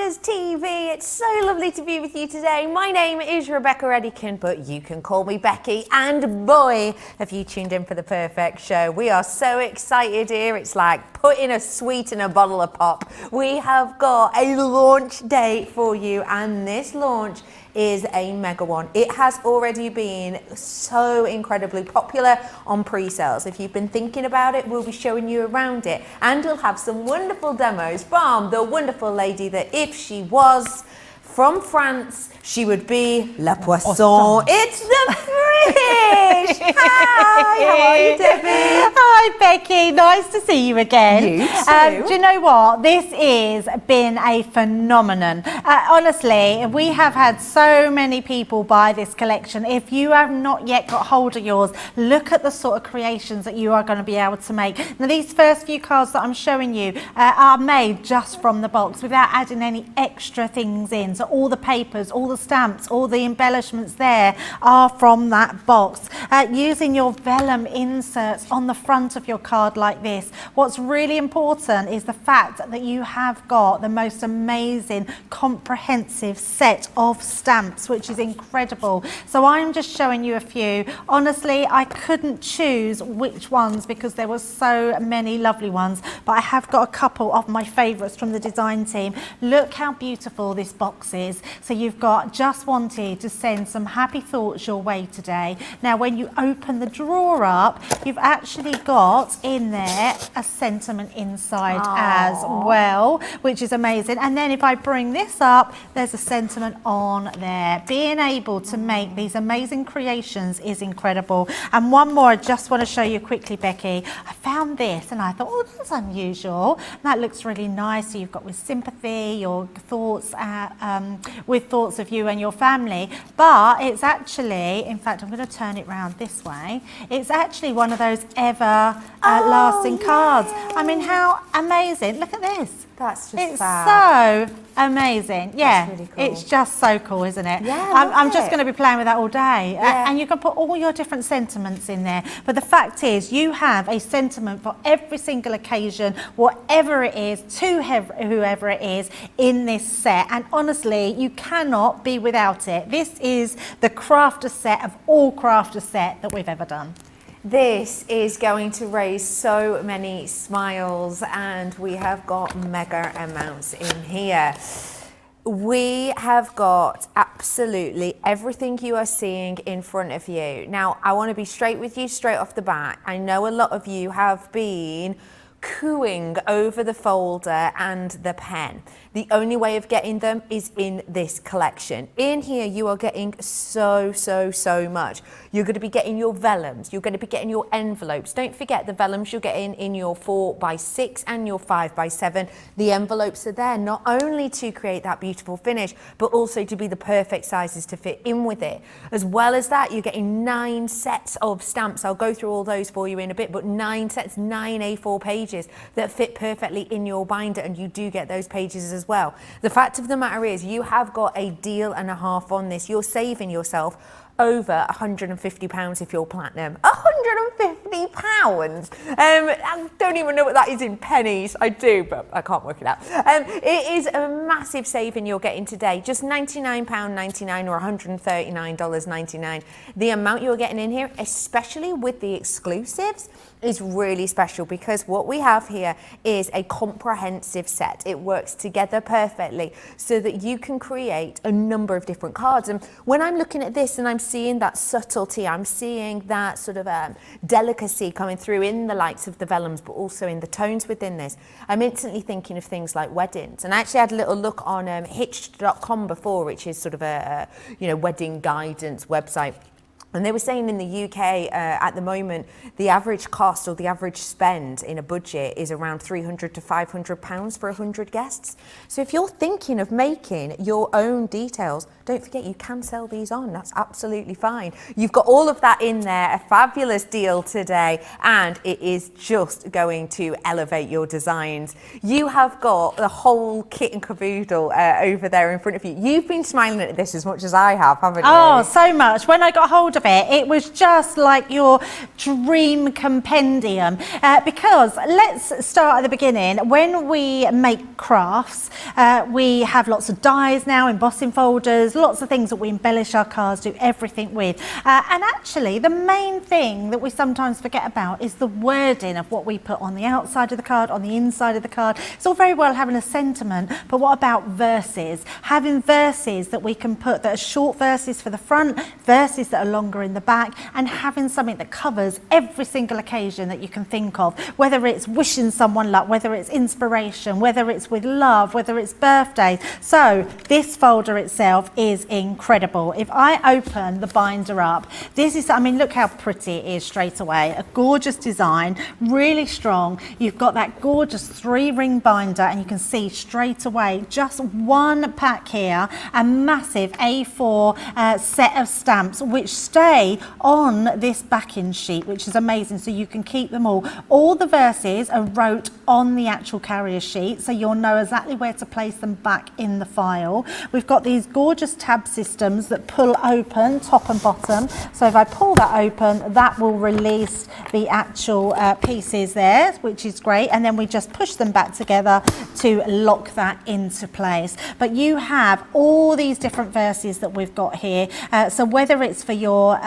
Colours TV. It's so lovely to be with you today. My name is Rebecca Redican, but you can call me Becky. And boy, have you tuned in for the perfect show. We are so excited here. It's like putting a sweet in a bottle of pop. We have got a launch date for you, and this launch is a mega one. It has already been so incredibly popular on pre-sales. If you've been thinking about it, we'll be showing you around it, and we'll have some wonderful demos from the wonderful lady that, if she was from France, she would be La Poisson. It's the fish! Hi, how are you, Debbie? Hi, Becky. Nice to see you again. You too. Do you know what? This has been a phenomenon. Honestly, we have had so many people buy this collection. If you have not yet got hold of yours, look at the sort of creations that you are going to be able to make. Now, these first few cards that I'm showing you are made just from the box without adding any extra things in. So all the papers, all the stamps, all the embellishments there are from that box. Using your vellum inserts on the front of your card like this. What's really important is the fact that you have got the most amazing comprehensive set of stamps, which is incredible. So I'm just showing you a few. Honestly, I couldn't choose which ones because there were so many lovely ones, but I have got a couple of my favorites from the design team. Look how beautiful this box is. So you've got just wanted to send some happy thoughts your way today. Now, when you open the drawer up, you've actually got in there a sentiment inside as well, which is amazing. And then if I bring this up, there's a sentiment on there. Being able to make these amazing creations is incredible. And one more I just want to show you quickly, Becky. I found this and I thought, oh, that's unusual. That looks really nice. So you've got with sympathy, your thoughts, with thoughts of you and your family. But it's actually, in fact, I'm going to turn it round this way. It's actually one of those lasting cards. I mean, how amazing. Look at this. That's just It's so amazing. Yeah, That's really cool. It's just so cool, isn't it? Yeah, I'm just going to be playing with that all day. Yeah. And you can put all your different sentiments in there. But the fact is, you have a sentiment for every single occasion, whatever it is, to whoever it is in this set. And honestly, you cannot be without it. This is the crafter set of all crafter set that we've ever done. This is going to raise so many smiles, and we have got mega amounts in here. We have got absolutely everything you are seeing in front of you. Now, I want to be straight with you straight off the bat. I know a lot of you have been cooing over the folder and the pen. The only way of getting them is in this collection. In here, you are getting so much. You're going to be getting your vellums. You're going to be getting your envelopes. Don't forget the vellums you're getting in your 4x6 and your 5x7. The envelopes are there not only to create that beautiful finish, but also to be the perfect sizes to fit in with it. As well as that, you're getting 9 sets of stamps. I'll go through all those for you in a bit, but 9 sets, 9 A4 pages that fit perfectly in your binder, and you do get those pages as well. The fact of the matter is, you have got a deal and a half on this. You're saving yourself over £150 if you're platinum. £150? I don't even know what that is in pennies. I do, but I can't work it out. It is a massive saving you're getting today. Just £99.99 or $139.99. The amount you're getting in here, especially with the exclusives, is really special, because what we have here is a comprehensive set. It works together perfectly so that you can create a number of different cards. And when I'm looking at this and I'm seeing that subtlety, I'm seeing that sort of delicacy coming through in the likes of the vellums, but also in the tones within this, I'm instantly thinking of things like weddings. And I actually had a little look on hitched.com before, which is sort of a wedding guidance website. And they were saying in the UK at the moment, the average cost or the average spend in a budget is around £300 to £500 for 100 guests. So if you're thinking of making your own details, don't forget you can sell these on. That's absolutely fine. You've got all of that in there, a fabulous deal today, and it is just going to elevate your designs. You have got the whole kit and caboodle over there in front of you. You've been smiling at this as much as I have, haven't you? Oh, so much. When I got hold of it. It was just like your dream compendium. Because let's start at the beginning. When we make crafts, we have lots of dies now, embossing folders, lots of things that we embellish our cards, do everything with. And actually, the main thing that we sometimes forget about is the wording of what we put on the outside of the card, on the inside of the card. It's all very well having a sentiment, but what about verses? Having verses that we can put that are short verses for the front, verses that are longer in the back, and having something that covers every single occasion that you can think of, whether it's wishing someone luck, whether it's inspiration, whether it's with love, whether it's birthdays. So this folder itself is incredible. If I open the binder up, this is, I mean, look how pretty it is straight away. A gorgeous design, really strong. You've got that gorgeous 3-ring binder, and you can see straight away just one pack here, a massive A4 set of stamps which stay on this backing sheet, which is amazing, so you can keep them all. All the verses are wrote on the actual carrier sheet, so you'll know exactly where to place them back in the file. We've got these gorgeous tab systems that pull open top and bottom, so if I pull that open, that will release the actual pieces there, which is great, and then we just push them back together to lock that into place. But you have all these different verses that we've got here, so whether it's for your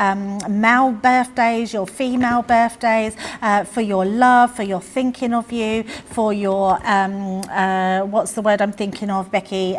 male birthdays, your female birthdays, for your love, for your thinking of you, for your what's the word I'm thinking of, Becky,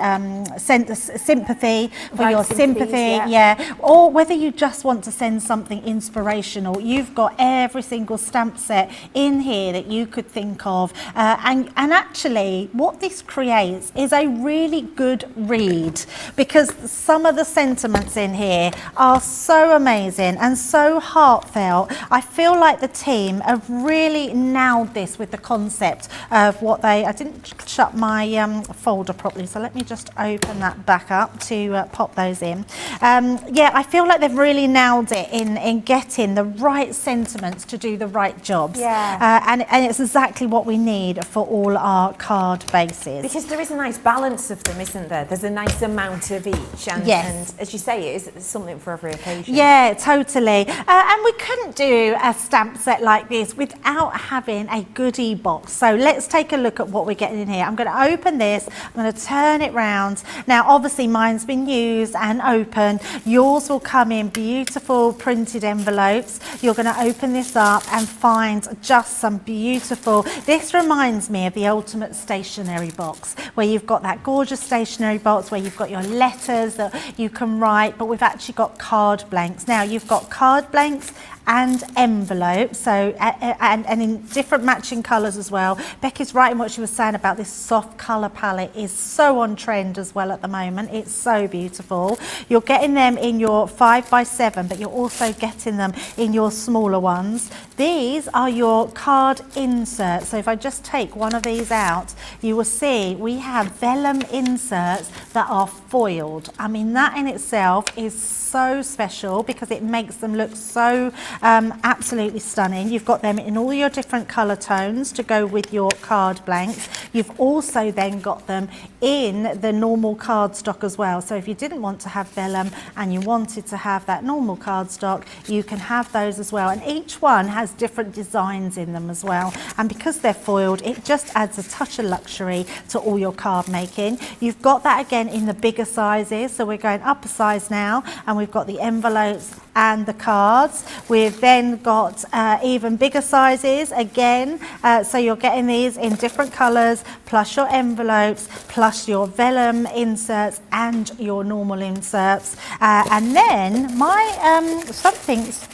sympathy, for your sympathy, yeah, or whether you just want to send something inspirational, you've got every single stamp set in here that you could think of, and actually what this creates is a really good read, because some of the sentiments in here are so amazing and so heartfelt. I feel like the team have really nailed this with the concept of what they, I didn't shut my folder properly, so let me just open that back up to pop those in. Yeah, I feel like they've really nailed it in getting the right sentiments to do the right jobs. Yeah. And it's exactly what we need for all our card bases. Because there is a nice balance of them, isn't there? There's a nice amount of each, and, yes, and as you say, it is something for every occasion. Yeah, totally. And we couldn't do a stamp set like this without having a goodie box. So let's take a look at what we're getting in here. I'm going to open this, I'm going to turn it round. Now obviously mine's been used and open. Yours will come in beautiful printed envelopes. You're going to open this up and find just some beautiful, this reminds me of the ultimate stationery box, where you've got that gorgeous stationery box where you've got your letters that you can write, but we've actually got card blanks. Now you've got card blanks and envelopes, so and in different matching colours as well. Becky's right in what she was saying about this soft colour palette is so on trend as well at the moment. It's so beautiful. You're getting them in your 5x7, but you're also getting them in your smaller ones. These are your card inserts. So if I just take one of these out, you will see we have vellum inserts that are foiled. I mean, that in itself is so special because it makes them look so absolutely stunning. You've got them in all your different colour tones to go with your card blanks. You've also then got them in the normal cardstock as well. So if you didn't want to have vellum and you wanted to have that normal cardstock, you can have those as well. And each one has different designs in them as well. And because they're foiled, it just adds a touch of luxury to all your card making. You've got that again in the bigger sizes. So we're going up a size now, and we've got the envelopes and the cards. We've then got even bigger sizes again, so you're getting these in different colours, plus your envelopes, plus your vellum inserts and your normal inserts. And then my something's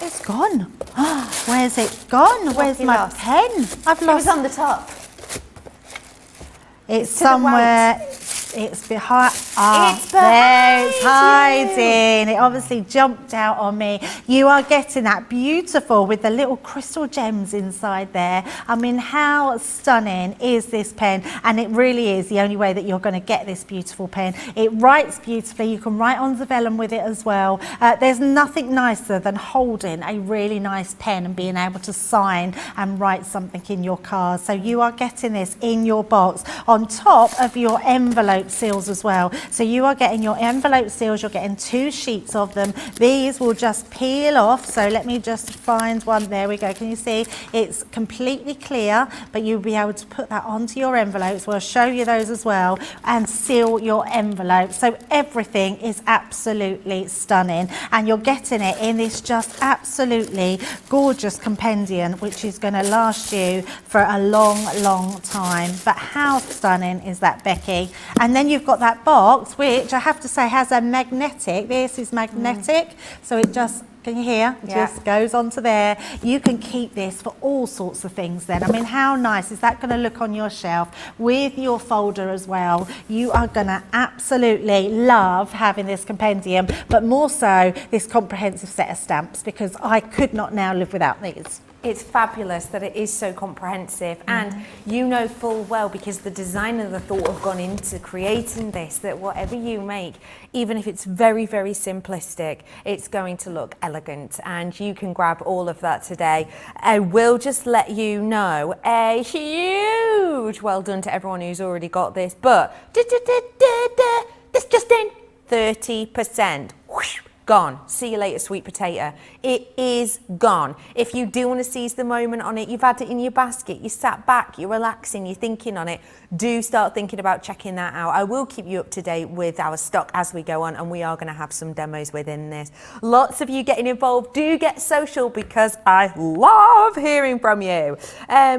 it's gone. Where's it gone? Where's my pen? I've lost. It was on the top. It's somewhere. It's behind. There it's hiding. It obviously jumped out on me. You are getting that beautiful with the little crystal gems inside there. I mean, how stunning is this pen? And it really is the only way that you're going to get this beautiful pen. It writes beautifully. You can write on the vellum with it as well. There's nothing nicer than holding a really nice pen and being able to sign and write something in your card. So you are getting this in your box on top of your envelope envelope seals as well. So you are getting your envelope seals, you're getting 2 sheets of them. These will just peel off. So let me just find one. There we go. Can you see? It's completely clear, but you'll be able to put that onto your envelopes. We'll show you those as well, and seal your envelope. So everything is absolutely stunning, and you're getting it in this just absolutely gorgeous compendium, which is going to last you for a long time. But how stunning is that, Becky? And then you've got that box, which I have to say has a magnetic, this is magnetic, so it just, can you hear? Yeah. Just goes onto there. You can keep this for all sorts of things then. I mean, how nice is that going to look on your shelf with your folder as well? You are going to absolutely love having this compendium, but more so this comprehensive set of stamps, because I could not now live without these. It's fabulous that it is so comprehensive, and you know full well, because the design and the thought have gone into creating this, that whatever you make, even if it's very simplistic, it's going to look elegant, and you can grab all of that today. I will just let you know a huge well done to everyone who's already got this, but this just in, 30%. Whoosh. Gone. See you later, sweet potato. It is gone. If you do want to seize the moment on it, you've had it in your basket, you sat back, you're relaxing, you're thinking on it, do start thinking about checking that out. I will keep you up to date with our stock as we go on, and we are going to have some demos within this. Lots of you getting involved. Do get social, because I love hearing from you.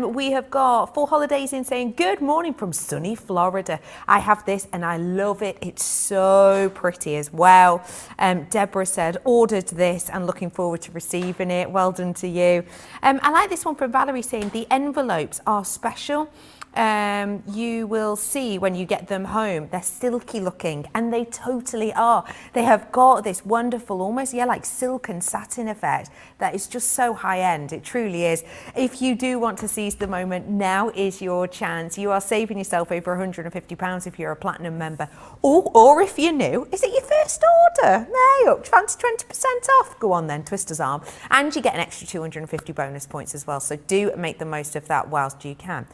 We have got 4 holidays in saying good morning from sunny Florida. I have this and I love it. It's so pretty as well. Deborah said, ordered this and looking forward to receiving it. Well done to you. I like this one from Valerie saying the envelopes are special. You will see when you get them home, they're silky looking, and they totally are. They have got this wonderful, almost, like silk and satin effect that is just so high end. It truly is. If you do want to seize the moment, now is your chance. You are saving yourself over £150 if you're a platinum member, or if you're new. Is it your first order? No, fancy 20% off. Go on then, twister's arm, and you get an extra 250 bonus points as well. So do make the most of that whilst you can.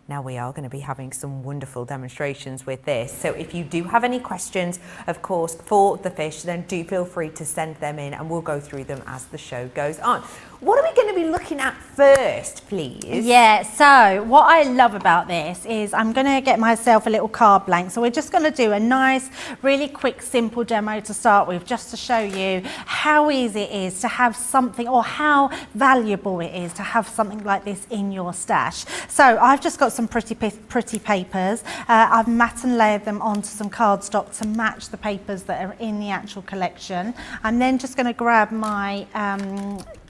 Now we are going to be having some wonderful demonstrations with this. So if you do have any questions, of course, for the fish, then do feel free to send them in and we'll go through them as the show goes on. What are we going to be looking at first, please? Yeah, so what I love about this is I'm going to get myself a little card blank. So we're just going to do a nice, really quick, simple demo to start with, just to show you how easy it is to have something, or how valuable it is to have something like this in your stash. So I've just got some pretty papers. I've matte and layered them onto some cardstock to match the papers that are in the actual collection. I'm then just going to grab my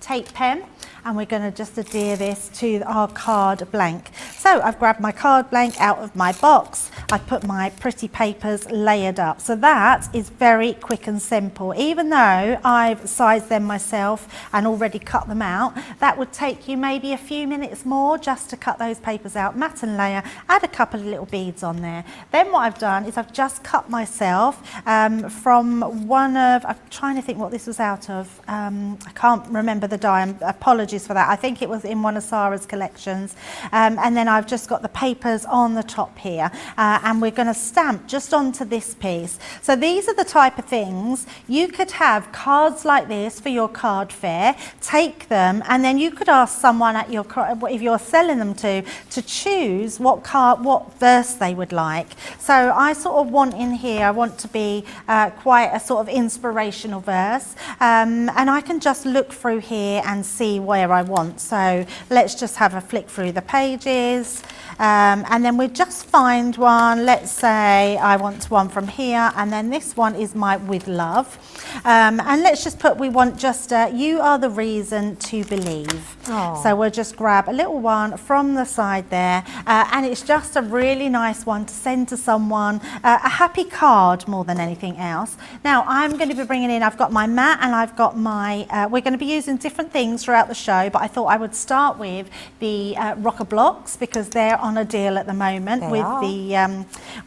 tape pen, and we're going to just adhere this to our card blank. So I've grabbed my card blank out of my box. I've put my pretty papers layered up. So that is very quick and simple. Even though I've sized them myself and already cut them out, that would take you maybe a few minutes more just to cut those papers out, matte and layer, add a couple of little beads on there. Then what I've done is I've just cut myself from one of, I'm trying to think what this was out of, I can't remember the die, apologies for that. I think it was in one of Sarah's collections. And then I've just got the papers on the top here, and we're going to stamp just onto this piece. So these are the type of things you could have cards like this for your card fair, take them, and then you could ask someone at your, if you're selling them to choose what verse they would like. So I sort of want in here, I want to be quite a sort of inspirational verse, and I can just look through here and see where I want. So let's just have a flick through the pages, and then we just find one. Let's say I want one from here, and then this one is my with love, and let's just put, we want just you are the reason to believe. Aww. So we'll just grab a little one from the side there, and it's just a really nice one to send to someone, a happy card more than anything else. Now I'm going to be bringing in, I've got my mat and I've got my, we're going to be using different things throughout the show, but I thought I would start with the rocker blocks, because they're on a deal at the moment,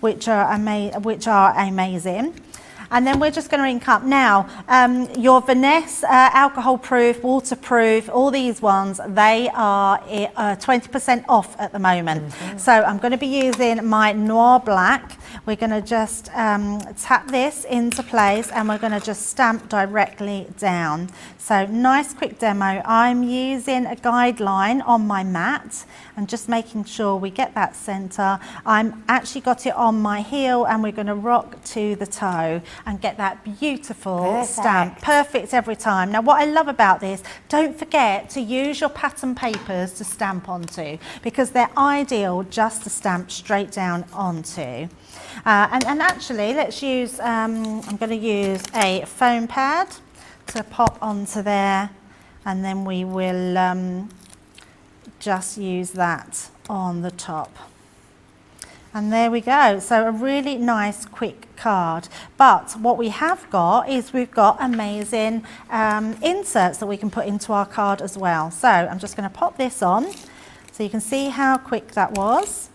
which are amazing. And then we're just going to ink up. Now, your Vanessa alcohol proof, waterproof, all these ones, they are 20% off at the moment. So I'm going to be using my Noir Black. We're going to just tap this into place and we're going to just stamp directly down. So nice quick demo. I'm using a guideline on my mat and just making sure we get that center. I'm actually got it on my heel and we're going to rock to the toe and get that beautiful stamp. Perfect every time. Now what I love about this, don't forget to use your pattern papers to stamp onto because they're ideal just to stamp straight down onto. And actually let's use, I'm going to use a foam pad to pop onto there and then we will just use that on the top. And there we go. So a really nice quick card. But what we have got is we've got amazing inserts that we can put into our card as well. So I'm just going to pop this on so you can see how quick that was.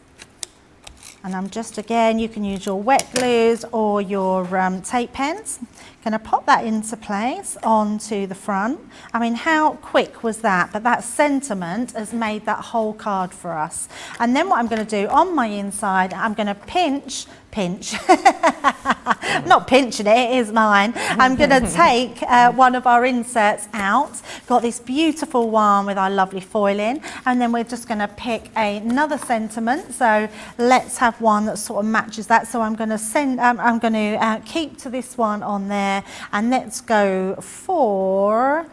And I'm just, again, you can use your wet glues or your tape pens. Going to pop that into place onto the front. I mean, how quick was that? But that sentiment has made that whole card for us. And then what I'm going to do on my inside, I'm going to pinch, not pinching it, it is mine. I'm going to take one of our inserts out. Got this beautiful one with our lovely foiling, and then we're just going to pick another sentiment. So let's have one that sort of matches that. So I'm going to keep to this one on there, and let's go for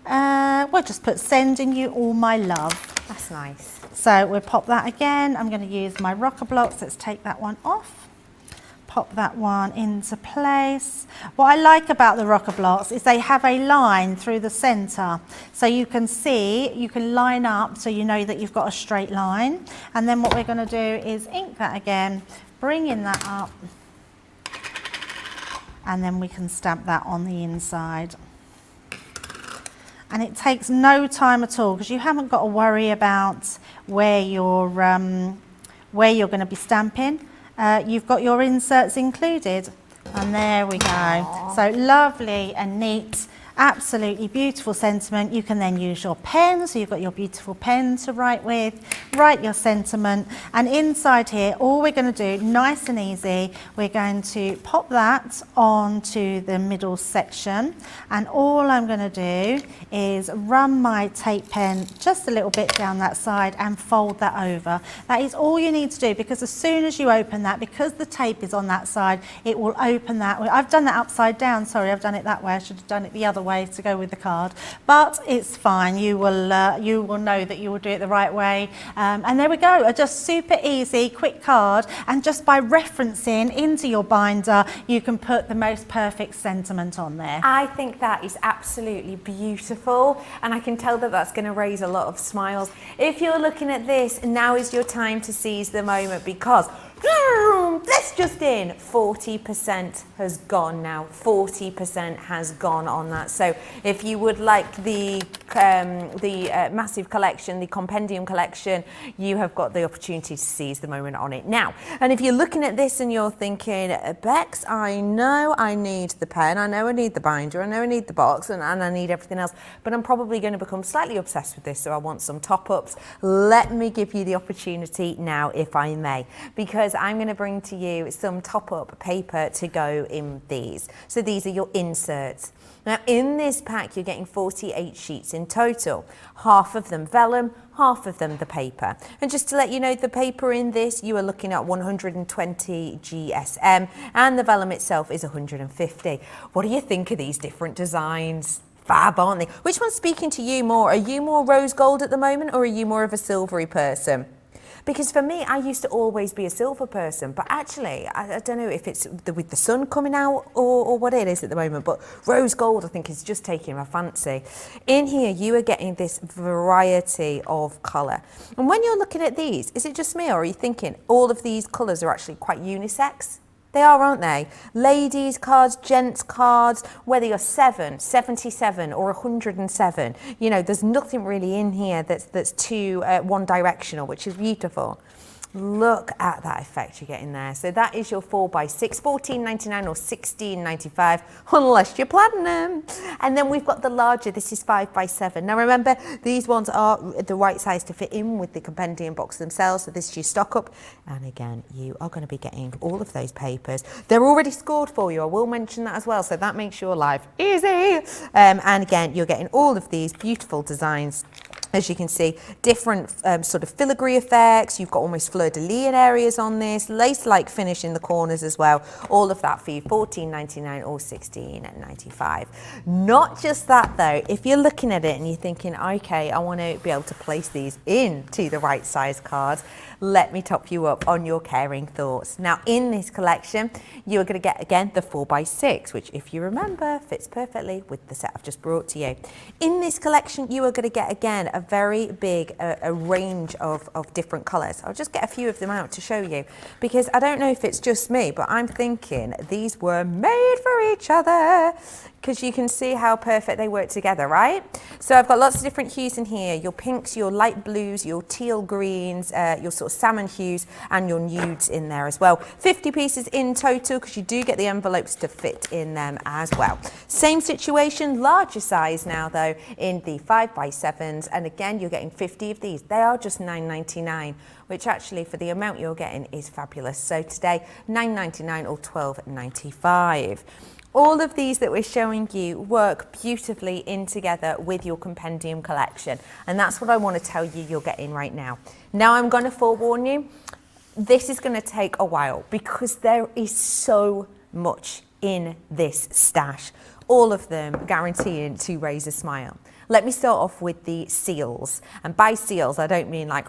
we'll just put sending you all my love. That's nice. So we'll pop that again. I'm going to use my rocker blocks. Let's take that one off. Pop that one into place. What I like about the rocker blocks is they have a line through the center. So you can see, you can line up so you know that you've got a straight line. And then what we're going to do is ink that again, bringing that up. And then we can stamp that on the inside. And it takes no time at all because you haven't got to worry about where you're going to be stamping. You've got your inserts included, and there we go. Aww. So lovely and neat, absolutely beautiful sentiment. You can then use your pen, so you've got your beautiful pen to write with, write your sentiment, and inside here, all we're going to do, nice and easy, we're going to pop that onto the middle section, and all I'm going to do is run my tape pen just a little bit down that side and fold that over. That is all you need to do, because as soon as you open that, because the tape is on that side, it will open that way. I've done that upside down, sorry, I've done it that way, I should have done it the other way to go with the card, but it's fine. You will know that you will do it the right way, and there we go. A just super easy, quick card, and just by referencing into your binder, you can put the most perfect sentiment on there. I think that is absolutely beautiful, and I can tell that that's going to raise a lot of smiles. If you're looking at this, now is your time to seize the moment, because that's just in 40% has gone now. 40% has gone on that. So if you would like the massive collection, the Compendium collection, you have got the opportunity to seize the moment on it now. And if you're looking at this and you're thinking, Bex, I know I need the pen, I know I need the binder, I know I need the box, and I need everything else, but I'm probably going to become slightly obsessed with this, so I want some top-ups. Let me give you the opportunity now, if I may, because I'm going to bring to you some top-up paper to go in these. So these are your inserts. Now in this pack you're getting 48 sheets in total, half of them vellum, half of them the paper. And just to let you know, the paper in this, you are looking at 120 GSM, and the vellum itself is 150. What do you think of these different designs? Fab, aren't they? Which one's speaking to you more? Are you more rose gold at the moment, or are you more of a silvery person? Because for me, I used to always be a silver person, but actually, I don't know if it's with the sun coming out or what it is at the moment, but rose gold, I think, is just taking my fancy. In here, you are getting this variety of colour. And when you're looking at these, is it just me, or are you thinking all of these colours are actually quite unisex? They are, aren't they? Ladies cards, gents cards, whether you're 7, 77 or 107, you know, there's nothing really in here that's too one directional, which is beautiful. Look at that effect you're getting there. So that is your 4x6, $14.99 or $16.95, unless you're platinum. And then we've got the larger, this is 5x7. Now remember, these ones are the right size to fit in with the Compendium box themselves. So this is your stock up. And again, you are going to be getting all of those papers. They're already scored for you. I will mention that as well. So that makes your life easy. And again, you're getting all of these beautiful designs. As you can see, different sort of filigree effects. You've got almost fleur-de-lis in areas on this, lace-like finish in the corners as well. All of that for you, $14.99 or $16.95. Not just that though, if you're looking at it and you're thinking, okay, I want to be able to place these into the right size cards, let me top you up on your caring thoughts. Now in this collection, you're going to get again the 4x6, which if you remember, fits perfectly with the set I've just brought to you. In this collection, you are going to get again a very big a range of different colours. I'll just get a few of them out to show you, because I don't know if it's just me, but I'm thinking these were made for each other, because you can see how perfect they work together, right? So I've got lots of different hues in here, your pinks, your light blues, your teal greens, your sort of salmon hues, and your nudes in there as well. 50 pieces in total, because you do get the envelopes to fit in them as well. Same situation, larger size now though, in the 5x7s, and again, you're getting 50 of these. They are just $9.99, which actually for the amount you're getting is fabulous. So today, $9.99 or $12.95. All of these that we're showing you work beautifully in together with your Compendium collection. And that's what I want to tell you you're getting right now. Now I'm going to forewarn you, this is going to take a while because there is so much in this stash. All of them guaranteeing to raise a smile. Let me start off with the seals. And by seals, I don't mean like,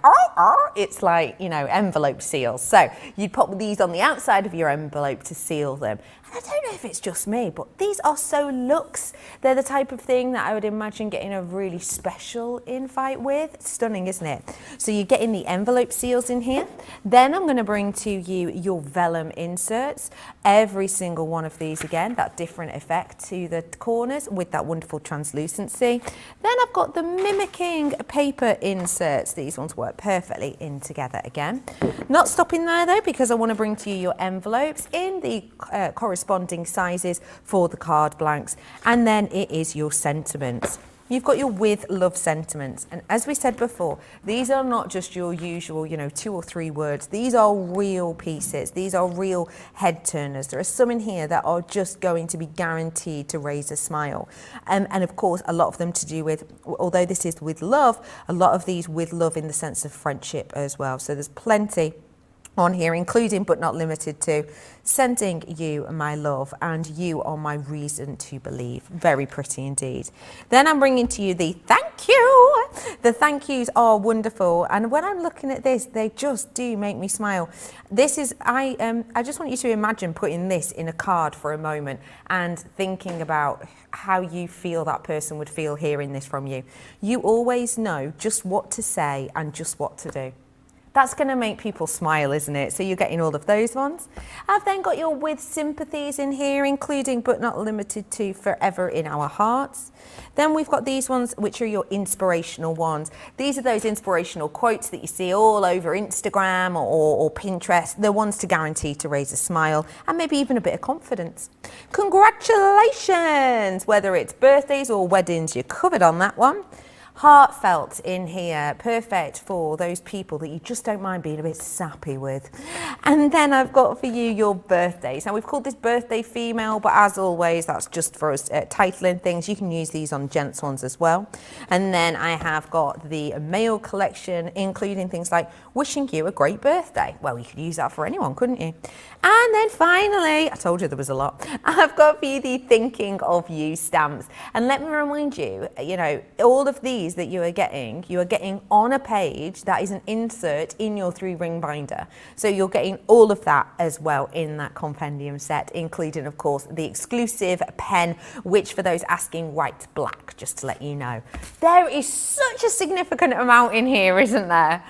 it's like, you know, envelope seals. So you'd pop these on the outside of your envelope to seal them. And I don't know if it's just me, but these are so luxe. They're the type of thing that I would imagine getting a really special invite with. It's stunning, isn't it? So you're getting the envelope seals in here. Then I'm going to bring to you your vellum inserts. Every single one of these, again, that different effect to the corners with that wonderful translucency. Then I've got the mimicking paper inserts. These ones work perfectly in together again. Not stopping there though, because I want to bring to you your envelopes in the corresponding sizes for the card blanks. And then it is your sentiments. You've got your with love sentiments. And as we said before, these are not just your usual, 2 or 3 words. These are real pieces. These are real head turners. There are some in here that are just going to be guaranteed to raise a smile. And of course, a lot of them to do with, although this is with love, a lot of these with love in the sense of friendship as well. So there's plenty on here, including but not limited to sending you my love, and you are my reason to believe. Very pretty indeed. Then I'm bringing to you the thank you. The thank yous are wonderful, and when I'm looking at this, they just do make me smile. This is, I just want you to imagine putting this in a card for a moment and thinking about how you feel that person would feel hearing this from you. You always know just what to say and just what to do. That's going to make people smile, isn't it? So you're getting all of those ones. I've then got your with sympathies in here, including but not limited to forever in our hearts. Then we've got these ones, which are your inspirational ones. These are those inspirational quotes that you see all over Instagram or Pinterest. They're ones to guarantee to raise a smile and maybe even a bit of confidence. Congratulations! Whether it's birthdays or weddings, you're covered on that one. Heartfelt in here, perfect for those people that you just don't mind being a bit sappy with. And then I've got for you your birthdays. Now we've called this birthday female, but as always, that's just for us titling things. You can use these on gents ones as well. And then I have got the male collection, including things like wishing you a great birthday. Well, you could use that for anyone, couldn't you? And then finally, I told you there was a lot, I've got for you the thinking of you stamps. And let me remind you, all of these that you are getting on a page that is an insert in your 3-ring binder. So you're getting all of that as well in that Compendium set, including, of course, the exclusive pen, which for those asking, writes black, just to let you know. There is such a significant amount in here, isn't there?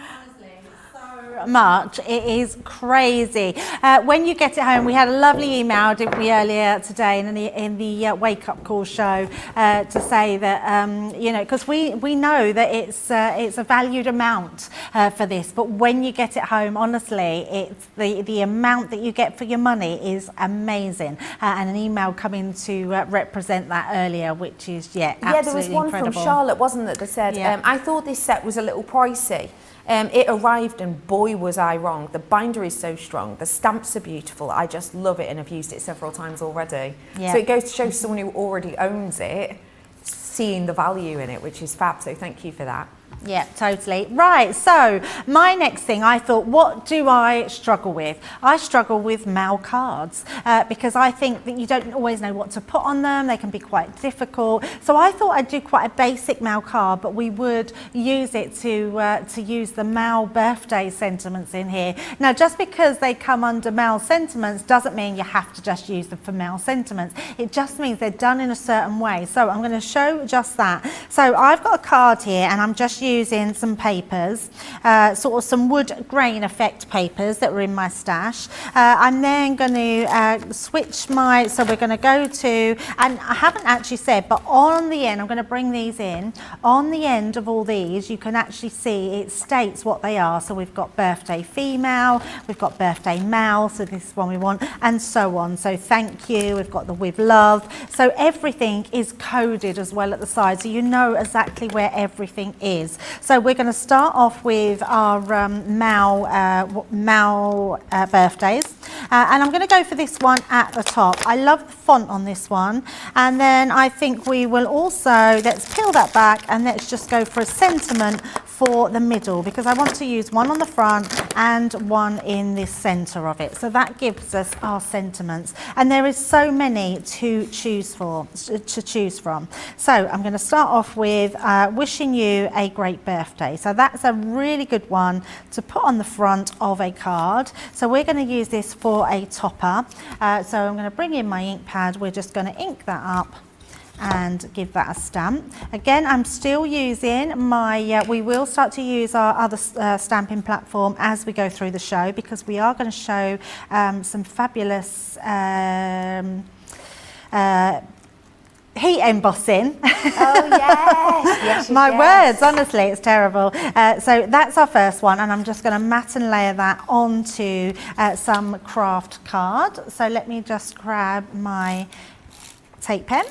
much. It is crazy. When you get it home, we had a lovely email, didn't we, earlier today in the Wake Up Call show to say that, you know, because we know that it's a valued amount for this, but when you get it home, honestly, it's the amount that you get for your money is amazing. And an email coming to represent that earlier, which is, absolutely there was one incredible. from Charlotte, wasn't it, that said, I thought this set was a little pricey. It arrived and boy was I wrong. The binder is so strong, the stamps are beautiful, I just love it and have used it several times already. So it goes to show someone who already owns it, seeing the value in it, which is fab, so thank you for that. Yeah, totally. Right, so my next thing, I thought, what do I struggle with? I struggle with mail cards because I think that you don't always know what to put on them. They can be quite difficult. So I thought I'd do quite a basic mail card, but we would use it to use the mail birthday sentiments in here. Now, just because they come under mail sentiments doesn't mean you have to just use them for mail sentiments. It just means they're done in a certain way. So I'm going to show just that. So I've got a card here and I'm just using some papers, sort of some wood grain effect papers that were in my stash. I'm then going to switch so we're going to go to, and I haven't actually said, but on the end, I'm going to bring these in. On the end of all these, you can actually see it states what they are. So we've got birthday female, we've got birthday male, so this is one we want, and so on. So thank you, we've got the with love. So everything is coded as well at the side, so you know exactly where everything is. So we're going to start off with our Mal birthdays, and I'm going to go for this one at the top. I love the font on this one, and then I think we will also, let's peel that back and let's just go for a sentiment for the middle, because I want to use one on the front and one in the center of it. So that gives us our sentiments, and there is so many to choose from. So I'm going to start off with wishing you a great birthday. So that's a really good one to put on the front of a card. So we're going to use this for a topper. So I'm going to bring in my ink pad. We're just going to ink that up and give that a stamp. Again, I'm still using my, we will start to use our other stamping platform as we go through the show, because we are going to show some fabulous heat embossing. Oh yes, My words, honestly, it's terrible. So that's our first one, and I'm just going to mat and layer that onto some craft card. So let me just grab my tape pen.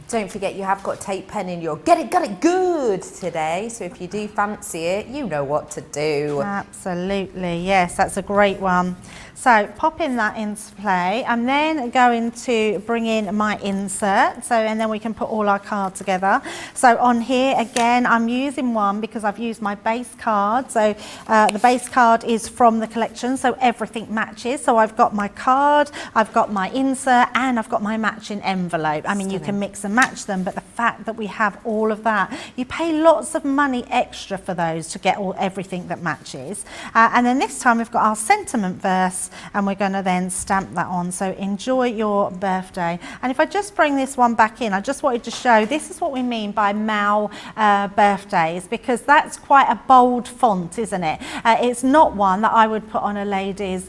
Don't forget, you have got tape pen in your got it good today, so if you do fancy it, you know what to do. Absolutely, yes, that's a great one. So popping that into play, I'm then going to bring in my insert, so and then we can put all our cards together. So on here again, I'm using one because I've used my base card. So the base card is from the collection, so everything matches. So I've got my card, I've got my insert, and I've got my matching envelope. I mean, you can mix and match them, but the fact that we have all of that, you pay lots of money extra for those to get everything that matches. And then this time we've got our sentiment verse, and we're going to then stamp that on. So enjoy your birthday. And if I just bring this one back in, I just wanted to show this is what we mean by Mal birthdays, because that's quite a bold font, isn't it? It's not one that I would put on a lady's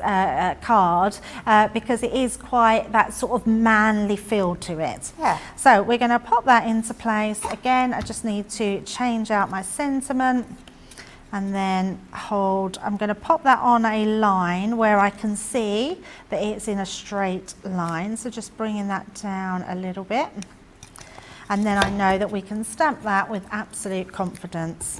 card because it is quite that sort of manly feel to it. Yeah. So we're going to pop that into place. Again, I just need to change out my sentiment. And then I'm going to pop that on a line where I can see that it's in a straight line. So just bringing that down a little bit. And then I know that we can stamp that with absolute confidence.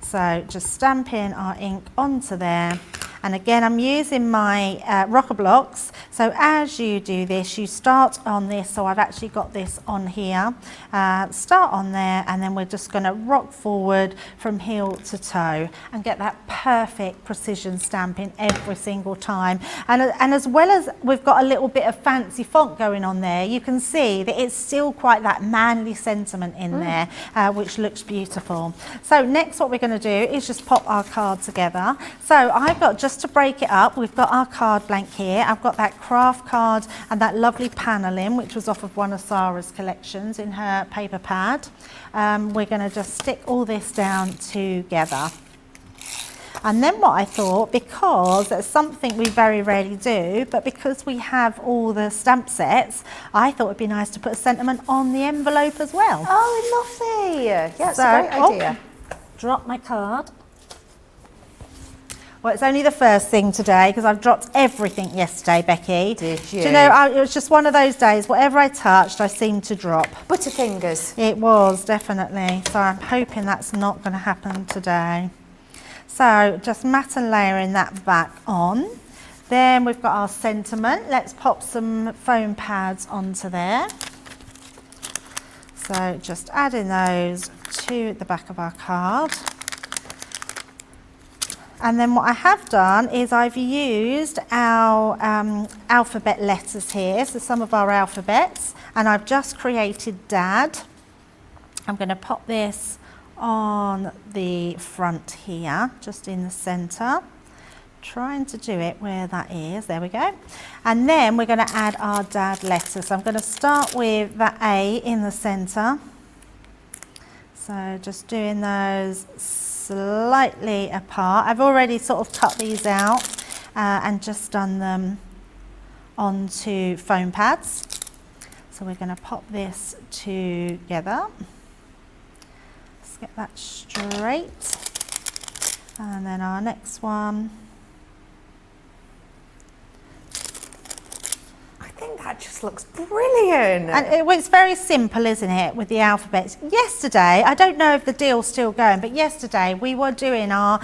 So just stamping our ink onto there. And again, I'm using my rocker blocks. So as you do this, you start on this. So I've actually got this on here. Start on there, and then we're just going to rock forward from heel to toe and get that perfect precision stamping every single time. And as well as we've got a little bit of fancy font going on there, you can see that it's still quite that manly sentiment in there, which looks beautiful. So next, what we're going to do is just pop our card together. So I've got, just to break it up, we've got our card blank here. I've got that craft card and that lovely paneling, which was off of one of Sarah's collections in her paper pad. We're going to just stick all this down together. And then what I thought, because it's something we very rarely do, but because we have all the stamp sets, I thought it'd be nice to put a sentiment on the envelope as well. Oh, lovely. Yeah, it's a great idea. Drop my card. Well, it's only the first thing today because I've dropped everything yesterday, Becky. Did you? Do you know, it was just one of those days, whatever I touched, I seemed to drop. Butterfingers. It was, definitely. So I'm hoping that's not going to happen today. So just matte and layering that back on. Then we've got our sentiment. Let's pop some foam pads onto there. So just adding those to the back of our card. And then what I have done is I've used our alphabet letters here, so some of our alphabets, and I've just created Dad. I'm going to pop this on the front here, just in the centre. Trying to do it where that is, there we go. And then we're going to add our Dad letters. So I'm going to start with the A in the centre. So just doing those slightly apart. I've already sort of cut these out and just done them onto foam pads. So we're going to pop this together. Let's get that straight. And then our next one. I think that just looks brilliant. And it's very simple, isn't it, with the alphabets. Yesterday, I don't know if the deal's still going, but yesterday we were doing our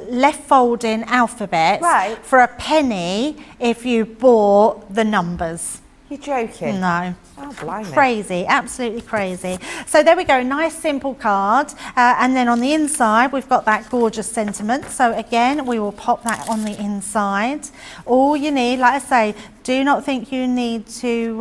left folding alphabets for a penny if you bought the numbers. You're joking? No. Oh, blimey. Crazy, absolutely crazy. So there we go, nice simple card. And then on the inside, we've got that gorgeous sentiment. So again, we will pop that on the inside. All you need, like I say, do not think you need to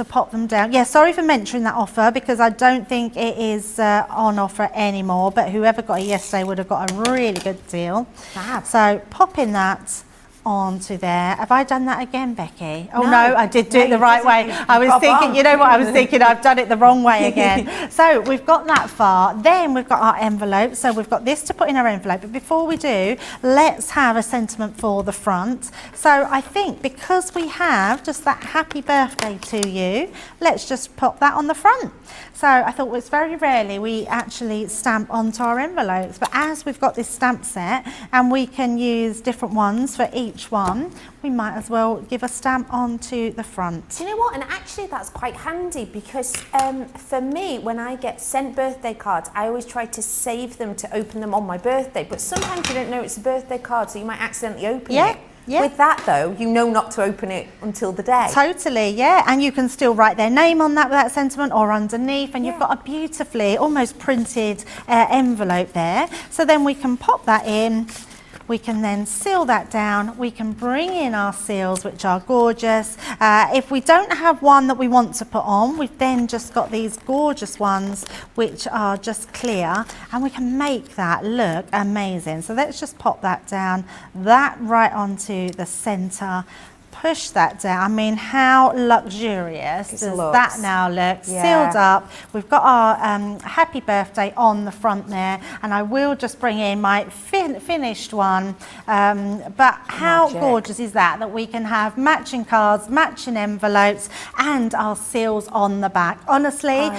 pop them down. Yeah, sorry for mentioning that offer because I don't think it is on offer anymore, but whoever got it yesterday would have got a really good deal. Fab. So popping that onto there. Have I done that again, Becky? Oh no, I did do it the right way. I was thinking, you know what I was thinking, I've done it the wrong way again. So we've got that far, then we've got our envelope. So we've got this to put in our envelope, but before we do, let's have a sentiment for the front. So I think because we have just that happy birthday to you, let's just pop that on the front. So I thought it's very rarely we actually stamp onto our envelopes, but as we've got this stamp set and we can use different ones for each one, we might as well give a stamp onto the front. Do you know what? And actually that's quite handy because for me, when I get sent birthday cards, I always try to save them to open them on my birthday, but sometimes you don't know it's a birthday card, so you might accidentally open it. Yeah. With that though, you know not to open it until the day. Totally, yeah. And you can still write their name on that with that sentiment or underneath, and you've got a beautifully almost printed envelope there. So then we can pop that in. We can then seal that down. We can bring in our seals, which are gorgeous. If we don't have one that we want to put on, we've then just got these gorgeous ones, which are just clear, and we can make that look amazing. So let's just pop that down, that right onto the center. Push that down. I mean, how luxurious does that now look? Sealed up. We've got our happy birthday on the front there, and I will just bring in my finished one. But how gorgeous is that we can have matching cards, matching envelopes, and our seals on the back. Honestly,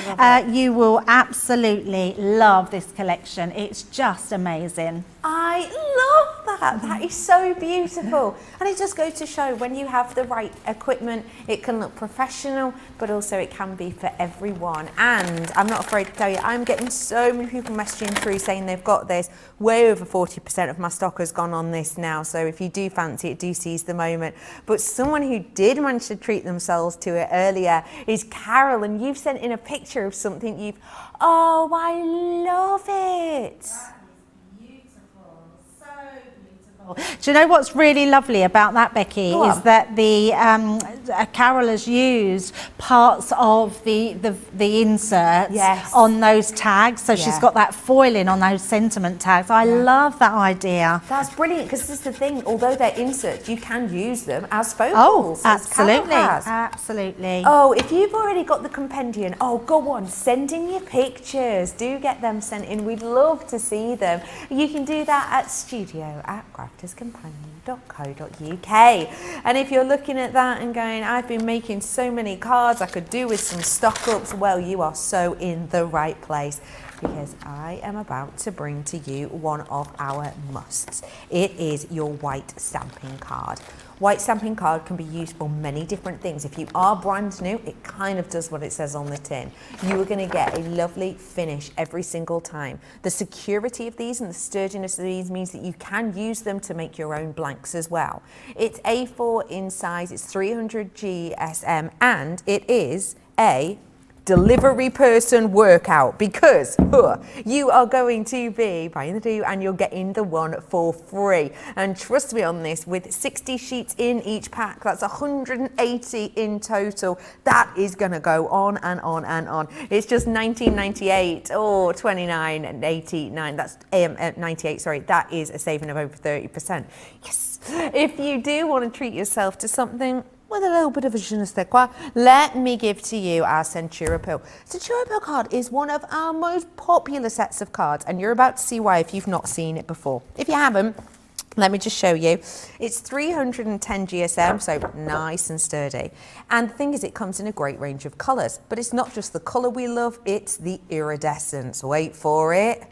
you will absolutely love this collection. It's just amazing. I love that. That is so beautiful. And it just goes to show when you have the right equipment, it can look professional, but also it can be for everyone. And I'm not afraid to tell you, I'm getting so many people messaging through saying they've got this. Way over 40% of my stock has gone on this now. So if you do fancy it, do seize the moment. But someone who did manage to treat themselves to it earlier is Carol. And you've sent in a picture of something you've, oh, I love it. Do you know what's really lovely about that, Becky, is that the Carol has used parts of the inserts Yes. on those tags, so she's Yeah. got that foiling on those sentiment tags. I love that idea. That's brilliant, because this is the thing, although they're inserts, you can use them as focals. Oh, as Carol absolutely, has. absolutely. Oh, if you've already got the Compendium, oh, go on, send in your pictures. Do get them sent in. We'd love to see them. You can do that at studio@crafterscompanion.co.uk. And if you're looking at that and going, I've been making so many cards, I could do with some stock-ups, well, you are so in the right place, because I am about to bring to you one of our musts. It is your white stamping card. White stamping card can be used for many different things. If you are brand new, it kind of does what it says on the tin. You are going to get a lovely finish every single time. The security of these and the sturdiness of these means that you can use them to make your own blanks as well. It's A4 in size, it's 300 GSM, and it is a delivery person workout, because you are going to be buying the two and you're getting the one for free. And trust me on this, with 60 sheets in each pack, that's 180 in total. That is going to go on and on and on. It's just $19.98 or $29.89. That's 98. Sorry, that is a saving of over 30%. Yes. If you do want to treat yourself to something with a little bit of a je ne sais quoi, let me give to you our Centura Pill. Centura Pill card is one of our most popular sets of cards, and you're about to see why if you've not seen it before. If you haven't, let me just show you. It's 310 GSM, so nice and sturdy. And the thing is, it comes in a great range of colours, but it's not just the colour we love, it's the iridescence. Wait for it.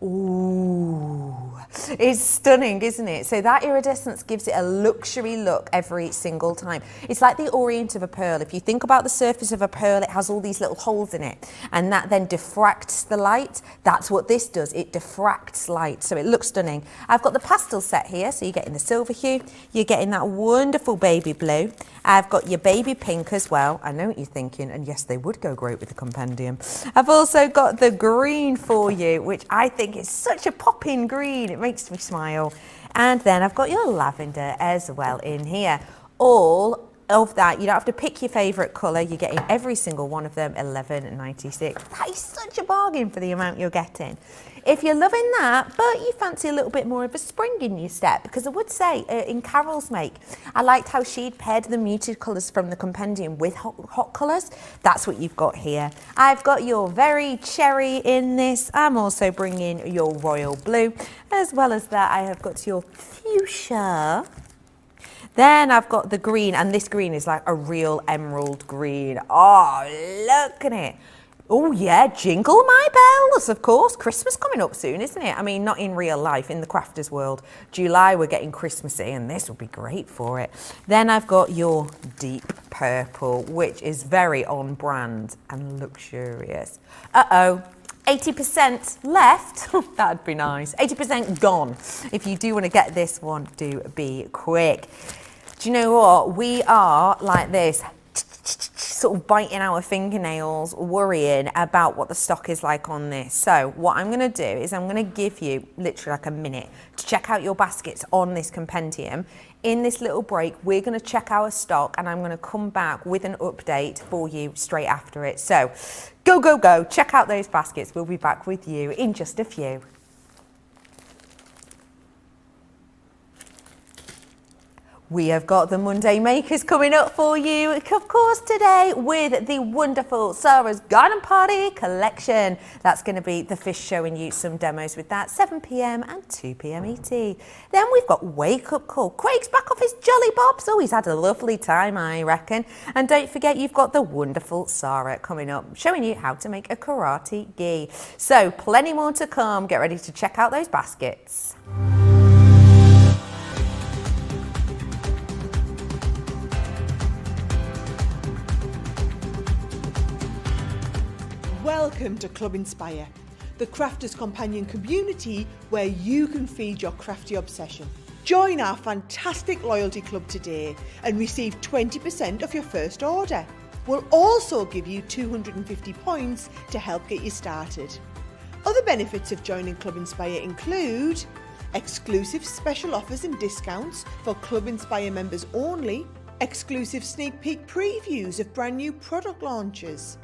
Ooh, it's stunning, isn't it? So that iridescence gives it a luxury look every single time. It's like the orient of a pearl. If you think about the surface of a pearl, it has all these little holes in it, and that then diffracts the light. That's what this does. It diffracts light, so it looks stunning. I've got the pastel set here, so you're getting the silver hue, you're getting that wonderful baby blue. I've got your baby pink as well. I know what you're thinking, and yes, they would go great with the Compendium. I've also got the green for you, which I think is such a popping green. It makes me smile. And then I've got your lavender as well in here. All of that, you don't have to pick your favourite colour. You're getting every single one of them, $11.96. That is such a bargain for the amount you're getting. If you're loving that, but you fancy a little bit more of a spring in your step, because I would say in Carol's make, I liked how she'd paired the muted colours from the Compendium with hot colours. That's what you've got here. I've got your very cherry in this. I'm also bringing your royal blue. As well as that, I have got your fuchsia. Then I've got the green, and this green is like a real emerald green. Oh, look at it. Oh yeah, jingle my bells, of course. Christmas coming up soon, isn't it? I mean, not in real life, in the crafters world. July, we're getting Christmassy, and this will be great for it. Then I've got your deep purple, which is very on brand and luxurious. Uh-oh. 80% left. That'd be nice. 80% gone. If you do want to get this one, do be quick. Do you know what? We are like this, sort of biting our fingernails, worrying about what the stock is like on this. So what I'm going to do is I'm going to give you literally like a minute to check out your baskets on this Compendium. In this little break, we're going to check our stock, and I'm going to come back with an update for you straight after it. So go, go, go. Check out those baskets. We'll be back with you in just a few. We have got the Monday makers coming up for you, of course, today with the wonderful Sarah's Garden Party collection. That's going to be the fish showing you some demos with that, 7 p.m. and 2 p.m. ET. Then we've got Wake Up Call. Craig's back off his Jolly Bobs. Oh, he's had a lovely time, I reckon. And don't forget, you've got the wonderful Sarah coming up, showing you how to make a karate gi. So plenty more to come. Get ready to check out those baskets. Welcome to Club Inspire, the Crafters Companion community where you can feed your crafty obsession. Join our fantastic loyalty club today and receive 20% of your first order. We'll also give you 250 points to help get you started. Other benefits of joining Club Inspire include exclusive special offers and discounts for Club Inspire members only, exclusive sneak peek previews of brand new product launches,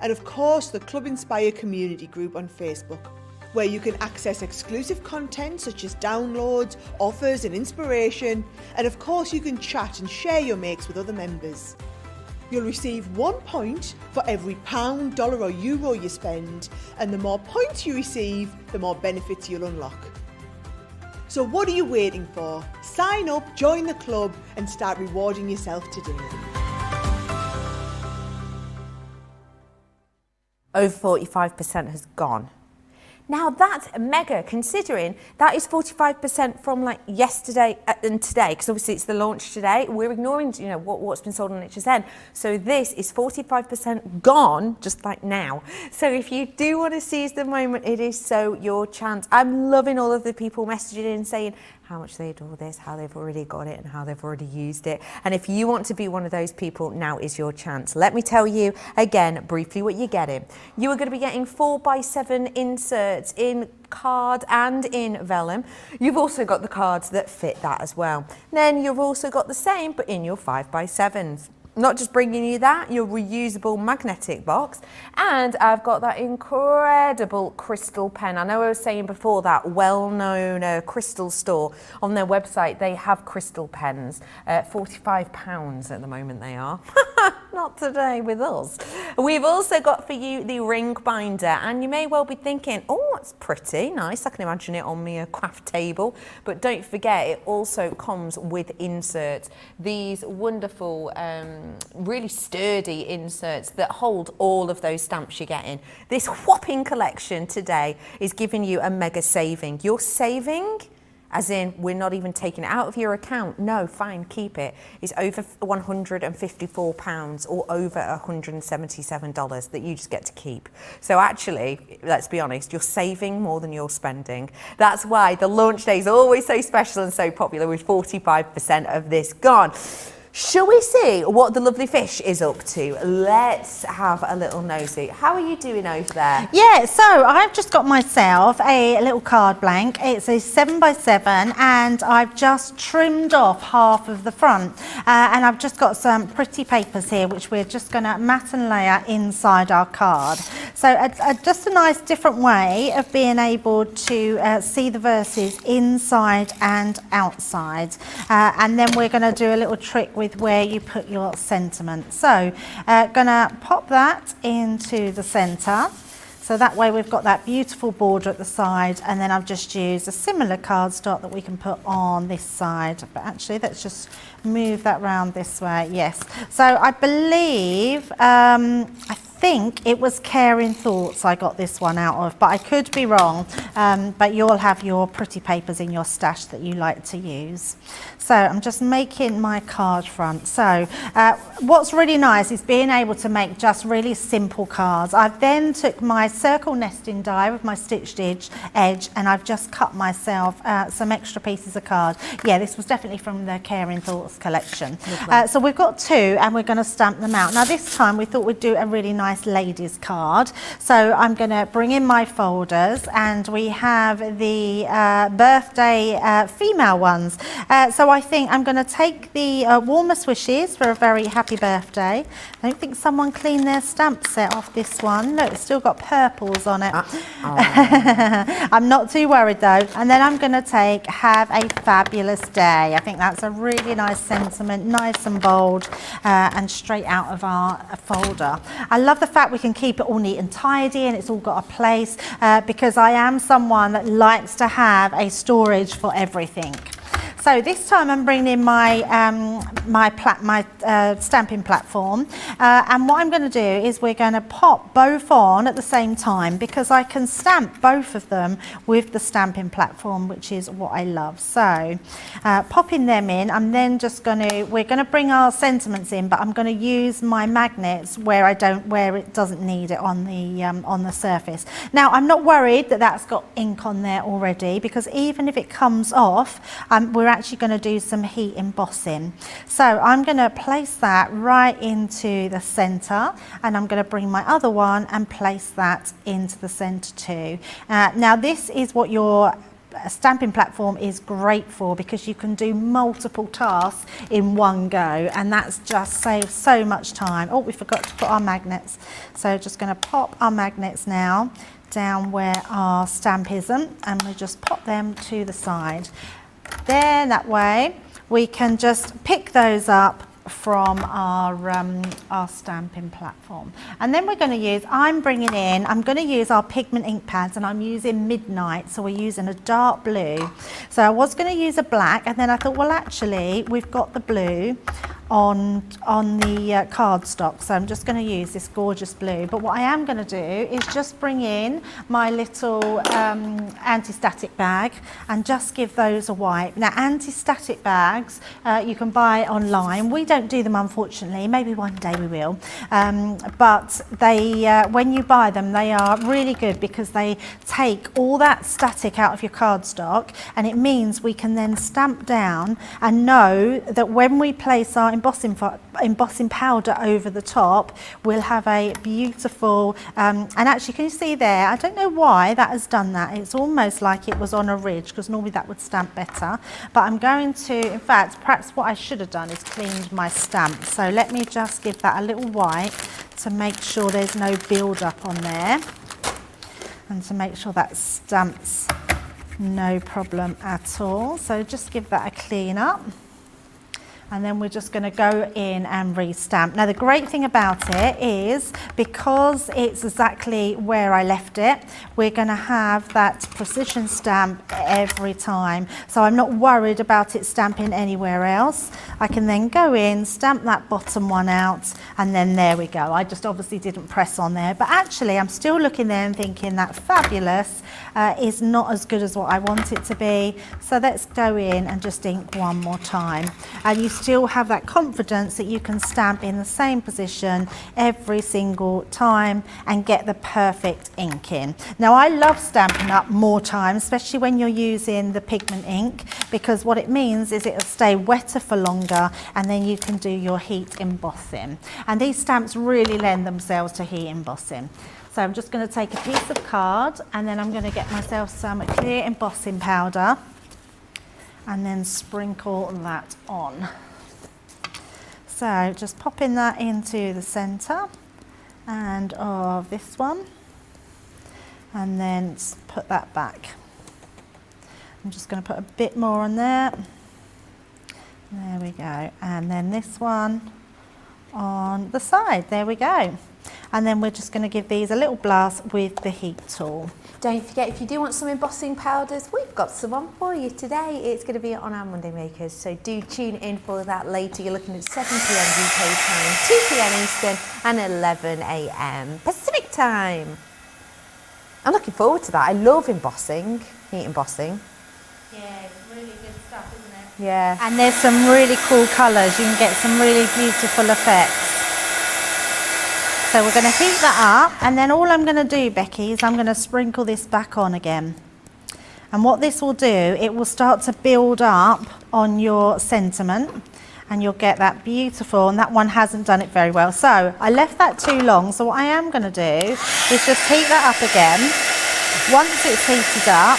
and of course the Club Inspire community group on Facebook, where you can access exclusive content such as downloads, offers and inspiration, and of course you can chat and share your makes with other members. You'll receive 1 point for every pound, dollar or euro you spend, and the more points you receive, the more benefits you'll unlock. So what are you waiting for? Sign up, join the club and start rewarding yourself today. Over 45% has gone. Now that's mega, considering that is 45% from like yesterday and today, because obviously it's the launch today. We're ignoring, you know, what's been sold on HSN. So this is 45% gone just like now. So if you do want to seize the moment, it is so your chance. I'm loving all of the people messaging in saying how much they adore this, how they've already got it and how they've already used it. And if you want to be one of those people, now is your chance. Let me tell you again briefly what you're getting. You are going to be getting 4x7 inserts in card and in vellum. You've also got the cards that fit that as well. Then you've also got the same but in your 5x7s. Not just bringing you that, your reusable magnetic box, and I've got that incredible crystal pen. I know I was saying before that well-known crystal store on their website, they have crystal pens, £45 at the moment they are. Not today with us. We've also got for you the ring binder, and you may well be thinking, oh, it's pretty nice. I can imagine it on my craft table, but don't forget it also comes with inserts. These wonderful, really sturdy inserts that hold all of those stamps you're getting. This whopping collection today is giving you a mega saving. You're saving, as in we're not even taking it out of your account. No, fine, keep it. It's over £154 or over $177 that you just get to keep. So actually, let's be honest, you're saving more than you're spending. That's why the launch day is always so special and so popular, with 45% of this gone. Shall we see what the lovely fish is up to? Let's have a little nosy. How are you doing over there? Yeah, so I've just got myself a little card blank. It's a 7x7 and I've just trimmed off half of the front. And I've just got some pretty papers here which we're just going to mat and layer inside our card. So just a nice different way of being able to see the verses inside and outside. And then we're going to do a little trick with where you put your sentiment. So gonna pop that into the center. So that way we've got that beautiful border at the side, and then I've just used a similar cardstock that we can put on this side. But actually, let's just move that round this way. Yes. So I believe, I think it was Caring Thoughts I got this one out of, but I could be wrong. But you'll have your pretty papers in your stash that you like to use. So I'm just making my card front. So what's really nice is being able to make just really simple cards. I've then took my circle nesting die with my stitched edge and I've just cut myself some extra pieces of card. Yeah, this was definitely from the Caring Thoughts collection. So we've got two and we're going to stamp them out. Now this time we thought we'd do a really nice ladies card. So I'm going to bring in my folders, and we have the birthday female ones. So I think I'm going to take the warmest wishes for a very happy birthday. I don't think someone cleaned their stamp set off this one. No, it's still got purples on it. I'm not too worried though. And then I'm going to take have a fabulous day. I think that's a really nice sentiment, nice and bold, and straight out of our folder. I love the fact we can keep it all neat and tidy and it's all got a place, because I am someone that likes to have a storage for everything. So this time I'm bringing in my stamping platform, and what I'm going to do is we're going to pop both on at the same time, because I can stamp both of them with the stamping platform, which is what I love. So popping them in, I'm then just going to, we're going to bring our sentiments in, but I'm going to use my magnets where it doesn't need it on the surface. Now I'm not worried that that's got ink on there already, because even if it comes off, we're actually going to do some heat embossing. So I'm going to place that right into the center, and I'm going to bring my other one and place that into the center too. Now this is what your stamping platform is great for, because you can do multiple tasks in one go, and that's just saves so much time. Oh, we forgot to put our magnets. So just going to pop our magnets now down where our stamp isn't, and we just pop them to the side. There, that way we can just pick those up from our stamping platform. And then we're going to use, I'm going to use our pigment ink pads, and I'm using Midnight, so we're using a dark blue. So I was going to use a black, and then I thought, well, actually we've got the blue on the cardstock, so I'm just going to use this gorgeous blue. But what I am going to do is just bring in my little anti-static bag and just give those a wipe. Now, anti-static bags you can buy online. We don't do them, unfortunately. Maybe one day we will. But they, when you buy them, they are really good, because they take all that static out of your cardstock, and it means we can then stamp down and know that when we place our embossing powder over the top, we'll have a beautiful, and actually, can you see there, I don't know why that has done that. It's almost like it was on a ridge, because normally that would stamp better. But I'm going to, in fact, perhaps what I should have done is cleaned my stamp. So let me just give that a little wipe to make sure there's no build up on there, and to make sure that stamps no problem at all. So just give that a clean up. And then we're just going to go in and re-stamp. Now, the great thing about it is, because it's exactly where I left it, we're going to have that precision stamp every time. So I'm not worried about it stamping anywhere else. I can then go in, stamp that bottom one out, and then there we go. I just obviously didn't press on there, but actually I'm still looking there and thinking that fabulous is not as good as what I want it to be. So let's go in and just ink one more time. And you still have that confidence that you can stamp in the same position every single time and get the perfect ink in. Now, I love stamping up more times, especially when you're using the pigment ink, because what it means is it'll stay wetter for longer, and then you can do your heat embossing. And these stamps really lend themselves to heat embossing. So I'm just going to take a piece of card, and then I'm going to get myself some clear embossing powder, and then sprinkle that on. So just popping that into the centre and of this one, and then put that back. I'm just going to put a bit more on there. There we go. And then this one on the side. There we go. And then we're just going to give these a little blast with the heat tool. Don't forget, if you do want some embossing powders, we've got some on for you today. It's going to be on our Monday Makers, so do tune in for that later. You're looking at 7 p.m. UK time, 2 p.m. Eastern, and 11 a.m. Pacific time. I'm looking forward to that. I love embossing, heat embossing. Yeah, it's really good stuff, isn't it? Yeah. And there's some really cool colours. You can get some really beautiful effects. So we're going to heat that up, and then all I'm going to do, Becky, is I'm going to sprinkle this back on again. And what this will do, it will start to build up on your sentiment, and you'll get that beautiful, and that one hasn't done it very well. So I left that too long, so what I am going to do is just heat that up again. Once it's heated up,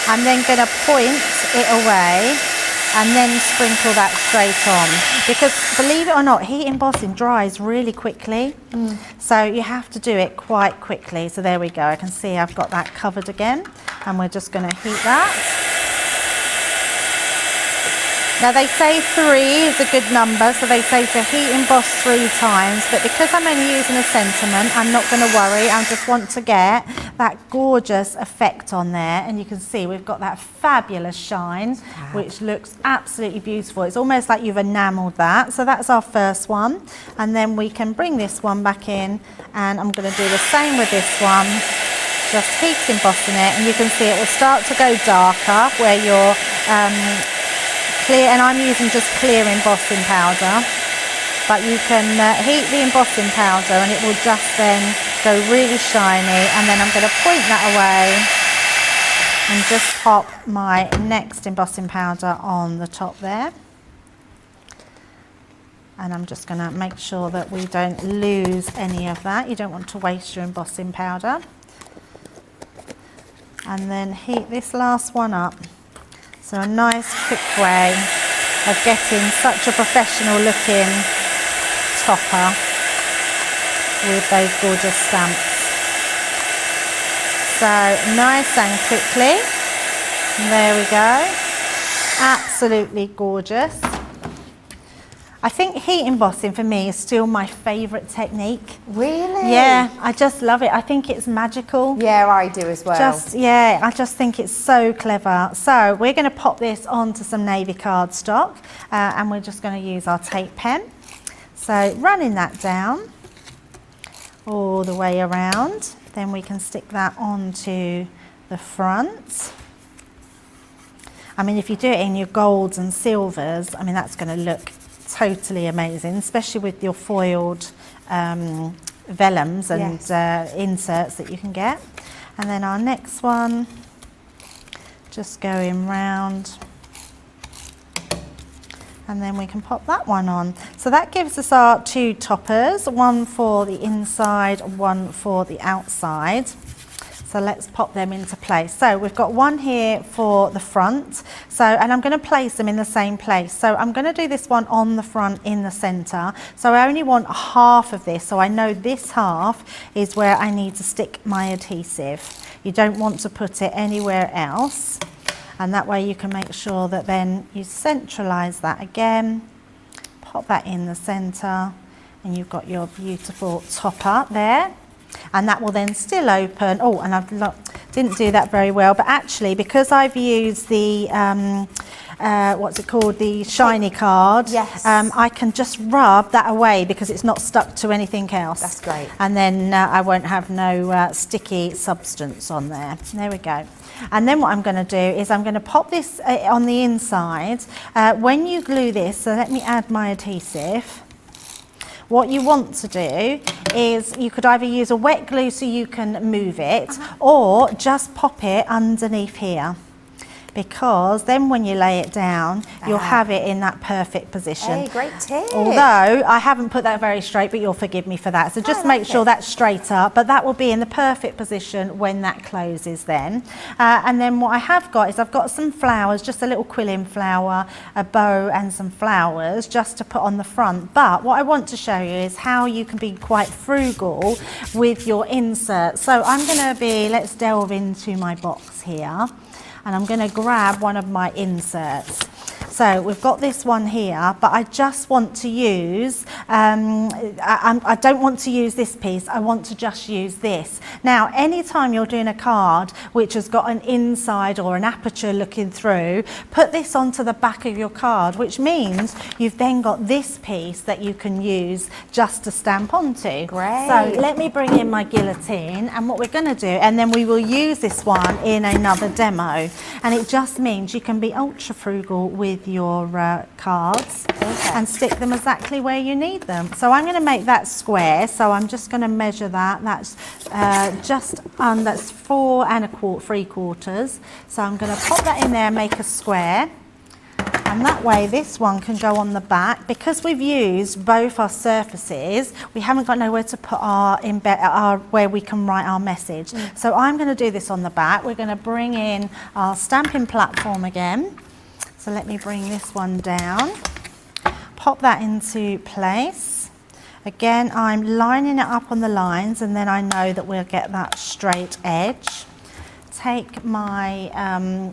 I'm then going to point it away and then sprinkle that straight on, because believe it or not, heat embossing dries really quickly, so you have to do it quite quickly. So there we go, I can see I've got that covered again, and we're just going to heat that. Now, they say 3 is a good number, so they say to heat emboss 3 times, but because I'm only using a sentiment, I'm not going to worry. I just want to get that gorgeous effect on there, and you can see we've got that fabulous shine, which looks absolutely beautiful. It's almost like you've enamelled that. So that's our first one, and then we can bring this one back in, and I'm going to do the same with this one, just heat embossing it, and you can see it will start to go darker where you're clear, and I'm using just clear embossing powder, but you can heat the embossing powder and it will just then go really shiny, and then I'm going to point that away and just pop my next embossing powder on the top there. And I'm just going to make sure that we don't lose any of that. You don't want to waste your embossing powder. and then heat this last one up. So a nice quick way of getting such a professional looking topper with those gorgeous stamps. So nice and quickly. There we go. Absolutely gorgeous. I think heat embossing for me is still my favourite technique. Really? Yeah, I just love it. I think it's magical. Yeah, I do as well. I just think it's so clever. So we're going to pop this onto some navy cardstock and we're just going to use our tape pen. So running that down all the way around, then we can stick that onto the front. I mean, if you do it in your golds and silvers, I mean, that's going to look totally amazing, especially with your foiled vellums and inserts that you can get. And then our next one, just going round, and then we can pop that one on. So that gives us our two toppers, one for the inside, one for the outside. So let's pop them into place. So we've got one here for the front. So, and I'm going to place them in the same place. So I'm going to do this one on the front in the center. So I only want half of this. So I know this half is where I need to stick my adhesive. You don't want to put it anywhere else. And that way you can make sure that then you centralize that again. Pop that in the center and you've got your beautiful topper there. And that will then still open. Oh, and I didn't do that very well, but actually because I've used the what's it called, the shiny card, yes. I can just rub that away because it's not stuck to anything else. That's great. And then I won't have no sticky substance on there. There we go. And then what I'm going to do is I'm going to pop this on the inside. When you glue this, so let me add my adhesive. What you want to do is you could either use a wet glue so you can move it, or just pop it underneath here. Because then when you lay it down, you'll have it in that perfect position. Hey, great tip. Although I haven't put that very straight, but you'll forgive me for that. So just make sure that's straight up, but that will be in the perfect position when that closes then. And then what I have got is I've got some flowers, just a little quilling flower, a bow and some flowers just to put on the front. But what I want to show you is how you can be quite frugal with your insert. So I'm going to be, let's delve into my box here. And I'm going to grab one of my inserts. So we've got this one here, but I just want to use, I don't want to use this piece, I want to just use this. Now, anytime you're doing a card which has got an inside or an aperture looking through, put this onto the back of your card, which means you've then got this piece that you can use just to stamp onto. Great. So let me bring in my guillotine, and what we're going to do, and then we will use this one in another demo. And it just means you can be ultra frugal with your cards and stick them exactly where you need them. So I'm going to make that square, so I'm just going to measure that. That's that's 4 3/4. So I'm going to pop that in there and make a square. And that way this one can go on the back. Because we've used both our surfaces, we haven't got nowhere to put our where we can write our message. So I'm going to do this on the back. We're going to bring in our stamping platform again. So let me bring this one down, pop that into place. Again, I'm lining it up on the lines, and then I know that we'll get that straight edge. Take my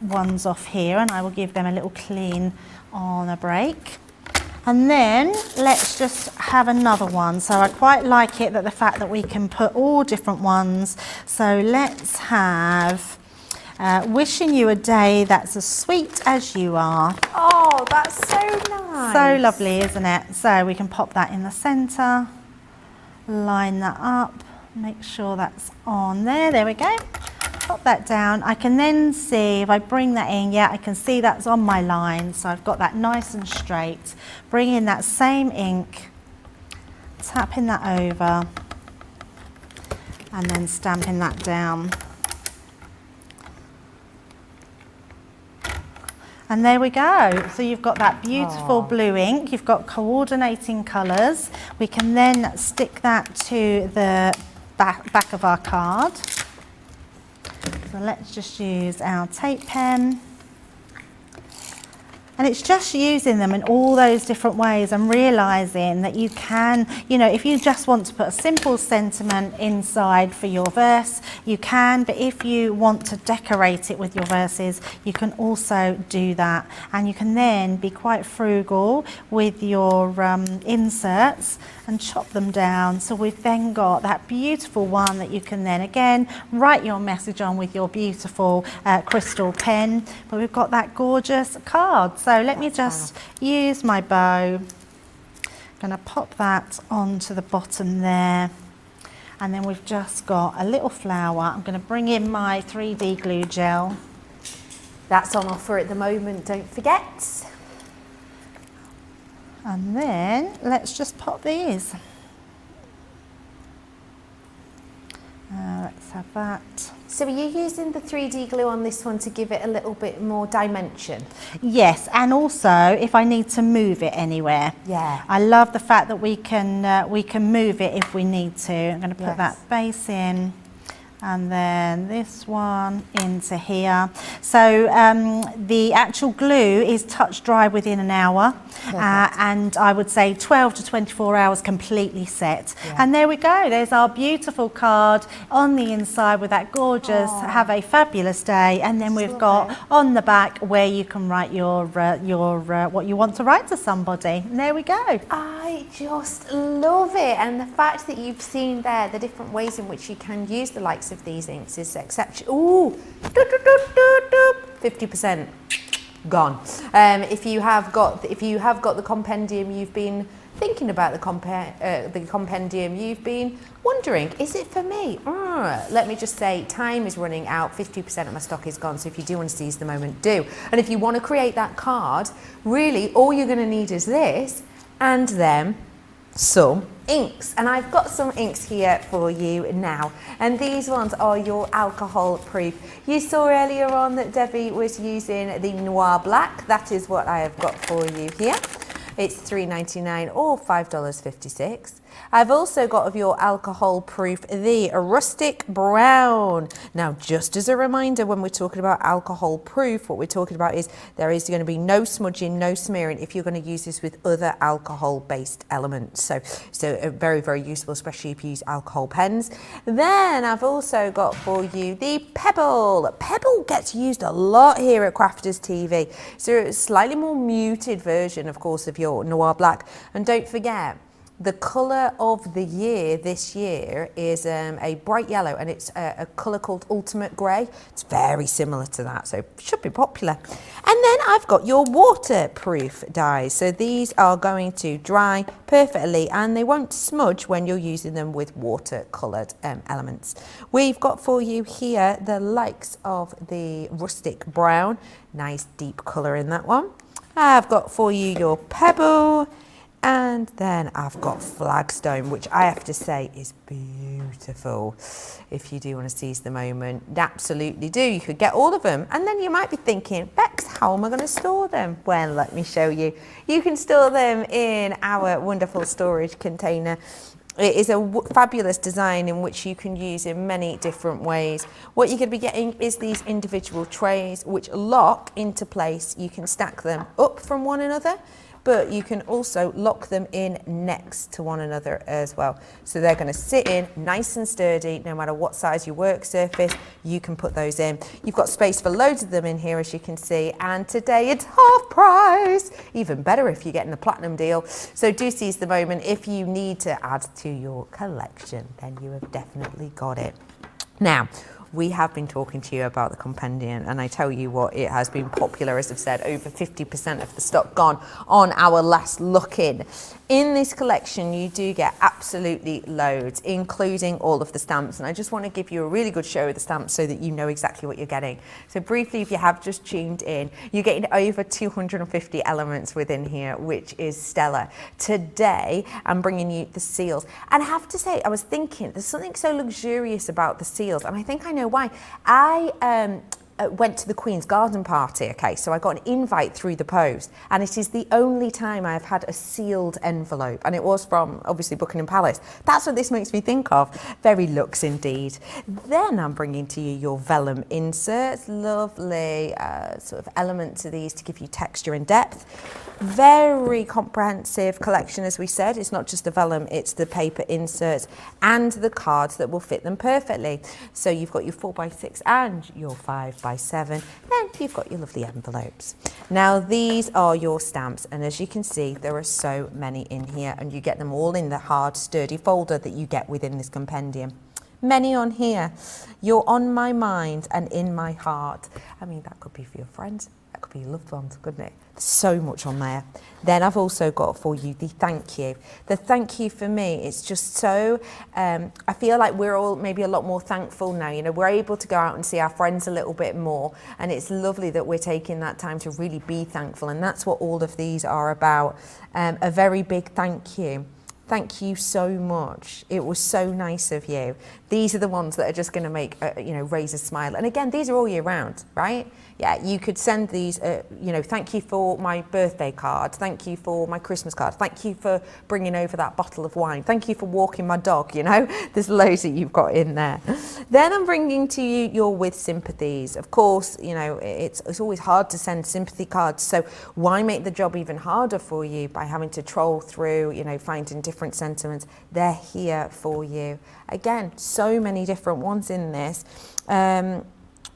ones off here, and I will give them a little clean on a break. And then let's just have another one. So I quite like it that the fact that we can put all different ones. So let's have wishing you a day that's as sweet as you are. Oh, that's so nice. So lovely, isn't it? So we can pop that in the center, line that up, make sure that's on there. There we go. Pop that down. I can then see, if I bring that in, yeah, I can see that's on my line. So I've got that nice and straight. Bring in that same ink, tapping that over, and then stamping that down. And there we go. So you've got that beautiful blue ink. You've got coordinating colours. We can then stick that to the back of our card. So let's just use our tape pen. And it's just using them in all those different ways and realising that you can, you know, if you just want to put a simple sentiment inside for your verse, you can, but if you want to decorate it with your verses, you can also do that. And you can then be quite frugal with your inserts and chop them down. So we've then got that beautiful one that you can then again write your message on with your beautiful crystal pen. But we've got that gorgeous card. So let me just use my bow. I'm going to pop that onto the bottom there. And then we've just got a little flower. I'm going to bring in my 3D glue gel. That's on offer at the moment, don't forget. And then let's just pop these. Let's have that. So are you using the 3D glue on this one to give it a little bit more dimension? Yes, and also if I need to move it anywhere. Yeah. I love the fact that we can move it if we need to. I'm going to put Yes. that base in. And then this one into here. So the actual glue is touch dry within an hour, and I would say 12 to 24 hours completely set. Yeah. And there we go, there's our beautiful card on the inside with that gorgeous have a fabulous day, and then we've got on the back where you can write your what you want to write to somebody. And there we go. I just love it, and the fact that you've seen there the different ways in which you can use the likes of these inks is exceptional. Ooh, 50% gone. If you have got the compendium, you've been thinking about the compendium, you've been wondering, is it for me? Let me just say, time is running out. 50% of my stock is gone. So if you do want to seize the moment, do. And if you want to create that card, really all you're going to need is this and then some inks, and I've got some inks here for you now, and these ones are your alcohol proof. You saw earlier on that Debbie was using the Noir Black. That is what I have got for you here. It's $3.99 or $5.56. I've also got of your alcohol proof the Rustic Brown. Now, just as a reminder, when we're talking about alcohol proof, what we're talking about is there is going to be no smudging, no smearing if you're going to use this with other alcohol-based elements. So very, very useful, especially if you use alcohol pens. Then I've also got for you the Pebble. Pebble gets used a lot here at Crafters TV. So it's a slightly more muted version, of course, of your Noir Black. And don't forget, the colour of the year this year is a bright yellow, and it's a colour called Ultimate Grey. It's very similar to that, so it should be popular. And then I've got your waterproof dies. So these are going to dry perfectly, and they won't smudge when you're using them with watercoloured elements. We've got for you here the likes of the Rustic Brown. Nice deep colour in that one. I've got for you your Pebble. And then I've got Flagstone, which I have to say is beautiful. If you do want to seize the moment, absolutely do. You could get all of them. And then you might be thinking, Bex, how am I going to store them? Well, let me show you. You can store them in our wonderful storage container. It is a fabulous design in which you can use in many different ways. What you're going to be getting is these individual trays which lock into place. You can stack them up from one another, but you can also lock them in next to one another as well. So they're going to sit in nice and sturdy, no matter what size your work surface, you can put those in. You've got space for loads of them in here, as you can see, and today it's half price. Even better if you're getting the platinum deal. So do seize the moment. If you need to add to your collection, then you have definitely got it. Now, we have been talking to you about the compendium, and I tell you what, it has been popular. As I've said, over 50% of the stock gone on our last look in. In this collection, you do get absolutely loads, including all of the stamps. And I just want to give you a really good show of the stamps so that you know exactly what you're getting. So briefly, if you have just tuned in, you're getting over 250 elements within here, which is stellar. Today, I'm bringing you the seals. And I have to say, I was thinking, there's something so luxurious about the seals, and I think I know why. went to the Queen's garden party, okay, so I got an invite through the post, and it is the only time I've had a sealed envelope, and it was from, obviously, Buckingham Palace. That's what this makes me think of. Very luxe indeed. Then I'm bringing to you your vellum inserts. Lovely sort of element to these to give you texture and depth. Very comprehensive collection, as we said. It's not just the vellum, it's the paper inserts and the cards that will fit them perfectly. So you've got your 4x6 and your 5x7, then you've got your lovely envelopes. Now these are your stamps, and as you can see, there are so many in here, and you get them all in the hard, sturdy folder that you get within this compendium. Many on here. You're on my mind and in my heart. I mean, that could be for your friends, that could be your loved ones, couldn't it? So much on there. Then I've also got for you the thank you. The thank you for me, it's just so, I feel like we're all maybe a lot more thankful now. You know, we're able to go out and see our friends a little bit more, and it's lovely that we're taking that time to really be thankful, and that's what all of these are about. A very big thank you. Thank you so much. It was so nice of you. These are the ones that are just going to make, raise a smile. And again, these are all year round, right? Yeah, you could send these, thank you for my birthday card. Thank you for my Christmas card. Thank you for bringing over that bottle of wine. Thank you for walking my dog, There's loads that you've got in there. Then I'm bringing to you your with sympathies. Of course, it's always hard to send sympathy cards. So why make the job even harder for you by having to troll through, finding different sentiments? They're here for you. Again, so many different ones in this.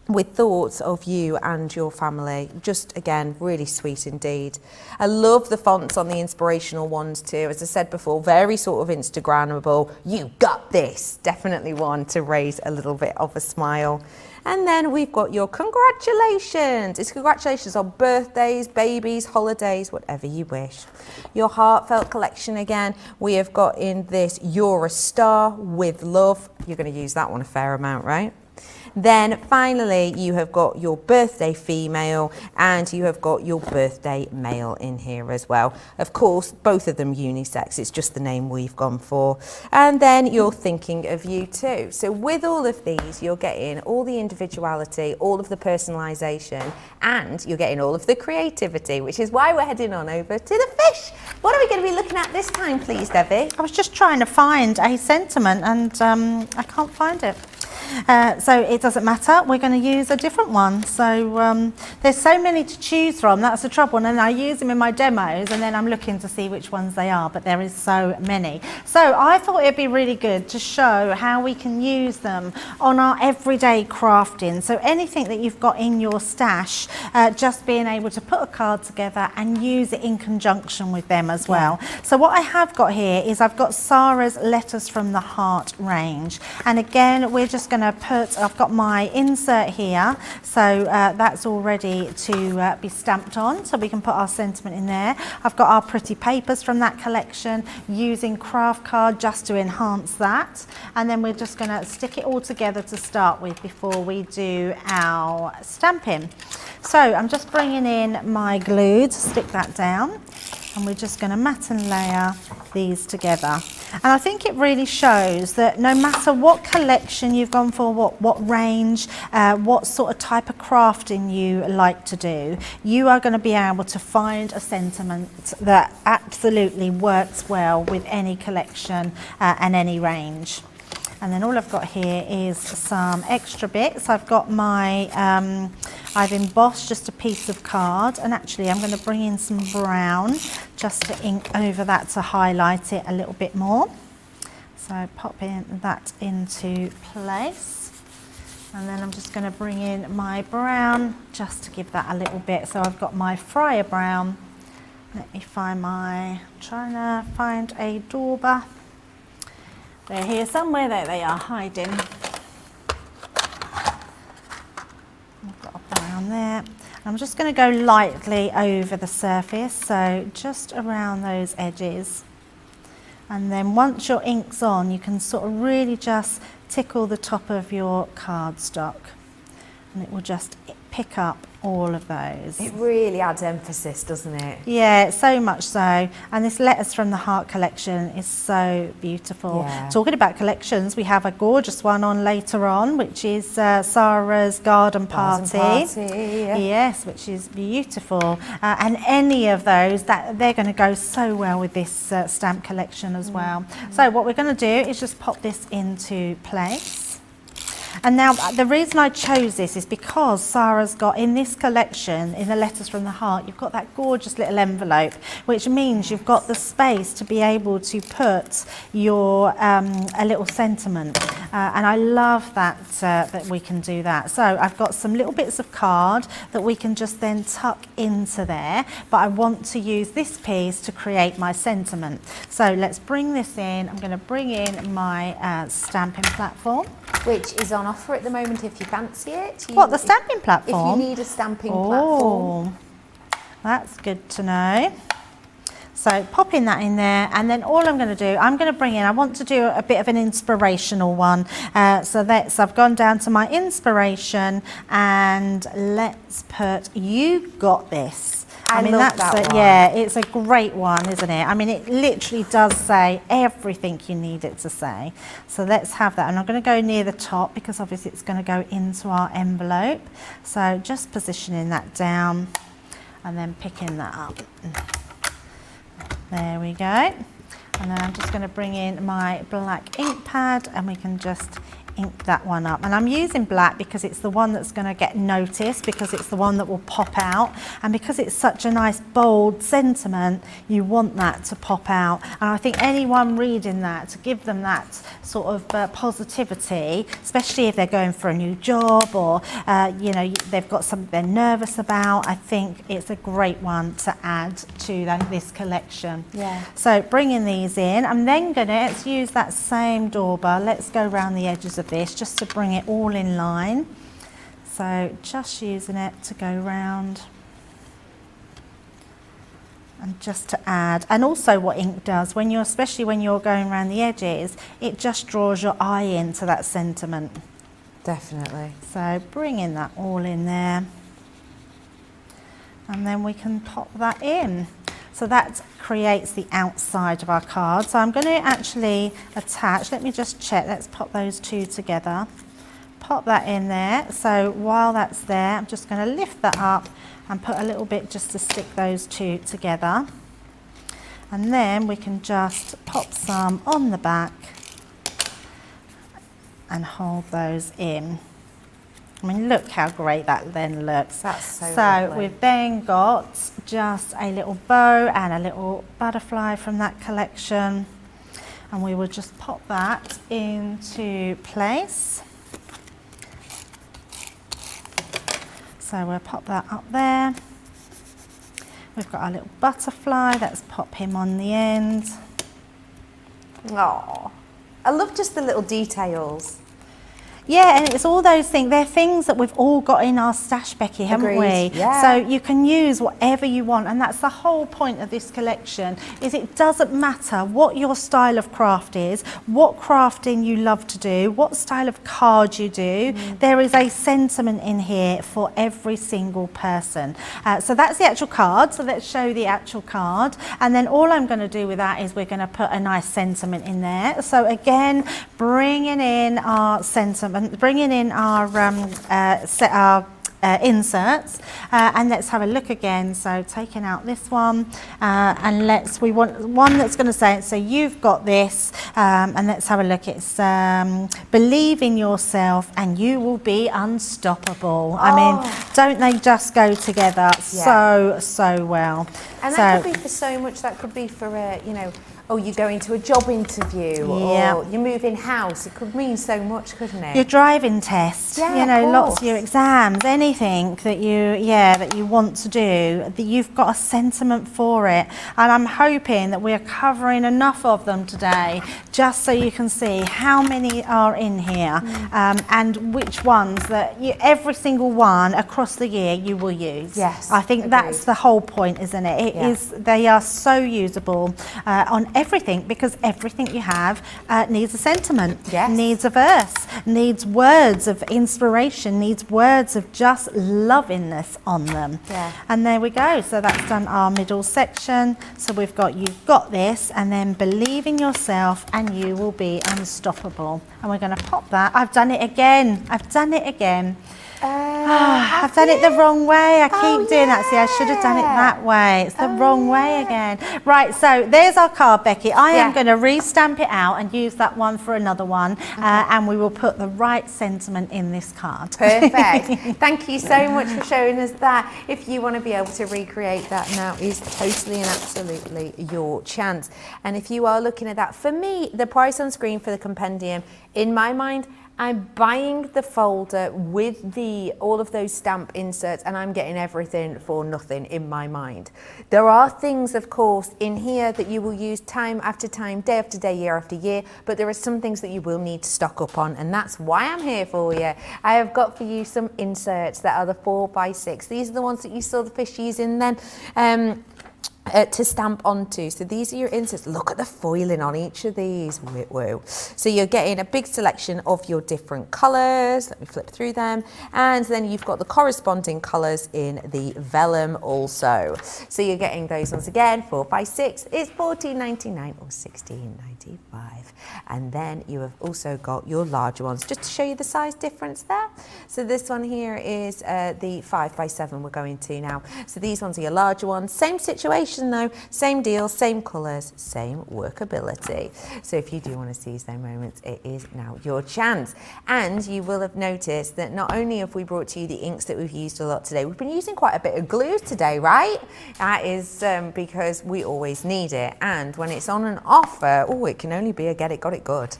With thoughts of you and your family. Just, again, really sweet indeed. I love the fonts on the inspirational ones too. As I said before, very sort of Instagrammable. You got this. Definitely one to raise a little bit of a smile. And then we've got your congratulations. It's congratulations on birthdays, babies, holidays, whatever you wish. Your heartfelt collection again. We have got in this, you're a star with love. You're going to use that one a fair amount, right? Then finally, you have got your birthday female and you have got your birthday male in here as well. Of course, both of them unisex. It's just the name we've gone for. And then you're thinking of you too. So with all of these, you're getting all the individuality, all of the personalisation, and you're getting all of the creativity, which is why we're heading on over to the fish. What are we going to be looking at this time, please, Debbie? I was just trying to find a sentiment and I can't find it. So it doesn't matter, we're going to use a different one. So there's so many to choose from, that's the trouble, and then I use them in my demos and then I'm looking to see which ones they are, but there is so many. So I thought it'd be really good to show how we can use them on our everyday crafting. So anything that you've got in your stash, just being able to put a card together and use it in conjunction with them as well. So what I have got here is I've got Sarah's Letters from the Heart range, and again we're just going to put, I've got my insert here, so that's all ready to be stamped on, so we can put our sentiment in there. I've got our pretty papers from that collection, using craft card just to enhance that, and then we're just going to stick it all together to start with before we do our stamping. So I'm just bringing in my glue to stick that down, and we're just going to mat and layer these together. And I think it really shows that no matter what collection you've gone for, what range, what sort of type of crafting you like to do, you are going to be able to find a sentiment that absolutely works well with any collection and any range. And then all I've got here is some extra bits. I've got my, I've embossed just a piece of card, and actually I'm going to bring in some brown just to ink over that to highlight it a little bit more. So pop in that into place. And then I'm just going to bring in my brown just to give that a little bit. So I've got my Fryer brown. Let me find my, trying to find a dauber. They're here somewhere, there they are, hiding. I've got a brown there. I'm just going to go lightly over the surface, so just around those edges. And then once your ink's on, you can sort of really just tickle the top of your cardstock, and it will just pick up all of those. It really adds emphasis, doesn't it? Yeah, so much so. And this Letters from the Heart collection is so beautiful. Yeah. Talking about collections, we have a gorgeous one on later on, which is Sarah's Garden Party. Yeah. Yes, which is beautiful. And any of those, they're going to go so well with this stamp collection as well. So what we're going to do is just pop this into place. And now the reason I chose this is because Sarah's got in this collection, in the Letters from the Heart, you've got that gorgeous little envelope, which means you've got the space to be able to put your a little sentiment. And I love that that we can do that. So I've got some little bits of card that we can just then tuck into there, but I want to use this piece to create my sentiment. So let's bring this in. I'm going to bring in my stamping platform. Which is on offer at the moment if you fancy it. What, the stamping platform? If you need a stamping platform. That's good to know. So popping that in there, and then all I'm going to do, I'm going to bring in, I want to do a bit of an inspirational one. So I've gone down to my inspiration, and let's put "You Got This." I mean, love that one. Yeah, it's a great one, isn't it? I mean, it literally does say everything you need it to say. So let's have that. And I'm going to go near the top because obviously it's going to go into our envelope. So just positioning that down and then picking that up. There we go. And then I'm just going to bring in my black ink pad and we can just ink that one up. And I'm using black because it's the one that's going to get noticed, because it's the one that will pop out, and because it's such a nice bold sentiment, you want that to pop out. And I think anyone reading that, to give them that sort of positivity, especially if they're going for a new job or you know, they've got something they're nervous about, I think it's a great one to add to this collection. Yeah. So bringing these in, I'm then going to, let's use that same dauber, let's go around the edges of this just to bring it all in line. So just using it to go round and just to add. And also what ink does, when you're, especially when you're going around the edges, it just draws your eye into that sentiment. Definitely. So bringing that all in there, and then we can pop that in. So that creates the outside of our card. So I'm going to actually attach, let me just check, let's pop those two together. Pop that in there. So while that's there, I'm just going to lift that up and put a little bit just to stick those two together. And then we can just pop some on the back and hold those in. I mean, look how great that then looks. That's so lovely. We've then got just a little bow and a little butterfly from that collection. And we will just pop that into place. So we'll pop that up there. We've got our little butterfly, let's pop him on the end. Oh, I love just the little details. Yeah, and it's all those things, they're things that we've all got in our stash, Becky, haven't Agreed. we? Yeah. So you can use whatever you want, and that's the whole point of this collection, is it doesn't matter what your style of craft is, what crafting you love to do, what style of card you do, there is a sentiment in here for every single person. So that's the actual card, so let's show the actual card, and then all I'm going to do with that is we're going to put a nice sentiment in there. So again, bringing in our sentiment, bringing in our inserts, and let's have a look again. So taking out this one, and we want one that's going to say, so you've got this, and let's have a look. It's believe in yourself and you will be unstoppable. I mean, don't they just go together so well? And that could be for so much. That could be for you know, oh, you're going to a job interview, or you're moving house. It could mean so much, couldn't it? Your driving test, you know, lots of your exams, anything that you want to do, that you've got a sentiment for it. And I'm hoping that we're covering enough of them today, just so you can see how many are in here, and which ones that every single one across the year you will use. Yes, I think that's the whole point, isn't it? They are so usable on everything, because everything you have needs a sentiment, Yes. needs a verse, needs words of inspiration, needs words of just lovingness on them. Yeah. And there we go. So that's done our middle section. So we've got you've got this, and then believe in yourself and you will be unstoppable. And we're going to pop that. I've done it again. I've done it again. I've done it the wrong way. I keep doing that. See, I should have done it that way. It's the wrong way again. Right, so there's our card, Becky. I am going to re-stamp it out and use that one for another one, and we will put the right sentiment in this card. Perfect. Thank you so much for showing us that. If you want to be able to recreate that, now is totally and absolutely your chance. And if you are looking at that, for me, the price on screen for the compendium, in my mind, I'm buying the folder with all of those stamp inserts, and I'm getting everything for nothing in my mind. There are things, of course, in here that you will use time after time, day after day, year after year, but there are some things that you will need to stock up on, and that's why I'm here for you. I have got for you some inserts that are the 4x6. These are the ones that you saw the fish using then. To stamp onto. So these are your inserts. Look at the foiling on each of these. Whoa. So you're getting a big selection of your different colours. Let me flip through them. And then you've got the corresponding colours in the vellum also. So you're getting those ones again, 4x6. It's $14.99 or $16.95. And then you have also got your larger ones, just to show you the size difference there. So this one here is the 5x7 we're going to now. So these ones are your larger ones. Same situation though, same deal, same colours, same workability. So if you do want to seize those moments, it is now your chance. And you will have noticed that not only have we brought to you the inks that we've used a lot today, we've been using quite a bit of glue today, right? That is because we always need it. And when it's on an offer, oh, it can only be a get it, got it good.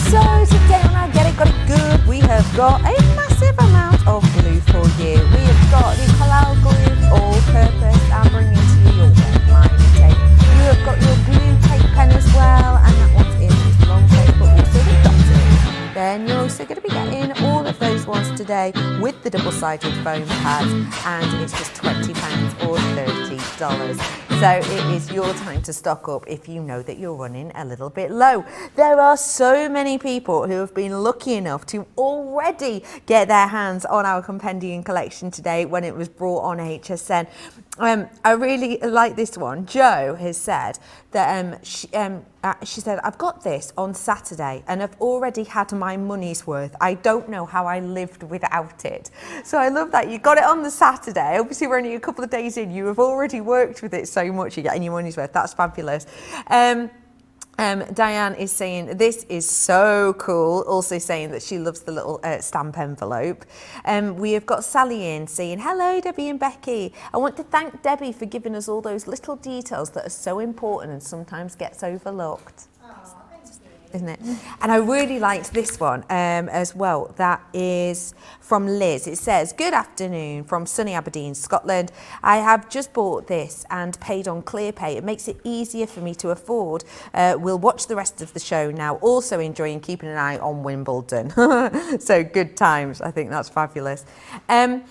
So today on our Get It Got It Good, we have got a massive amount of glue for you. We have got the Collal glue, all purpose, and bringing to you your wet line tape. You have got your glue tape pen as well, and that one's in long tape, but also the dotted. Then you're also going to be getting all of those ones today with the double-sided foam pads, and it's just £20 or $30. So it is your time to stock up if you know that you're running a little bit low. There are so many people who have been lucky enough to already get their hands on our Compendium collection today when it was brought on HSN. I really like this one. Jo has said that she said, I've got this on Saturday and I've already had my money's worth. I don't know how I lived without it. So I love that. You got it on the Saturday. Obviously, we're only a couple of days in. You have already worked with it so much. You're getting your money's worth. That's fabulous. Diane is saying this is so cool, also saying that she loves the little stamp envelope. We have got Sally in saying, hello Debbie and Becky. I want to thank Debbie for giving us all those little details that are so important and sometimes gets overlooked. Isn't it? And I really liked this one as well. That is from Liz. It says, good afternoon from sunny Aberdeen, Scotland. I have just bought this and paid on ClearPay. It makes it easier for me to afford. We'll watch the rest of the show now. Also enjoying keeping an eye on Wimbledon. So good times. I think that's fabulous. And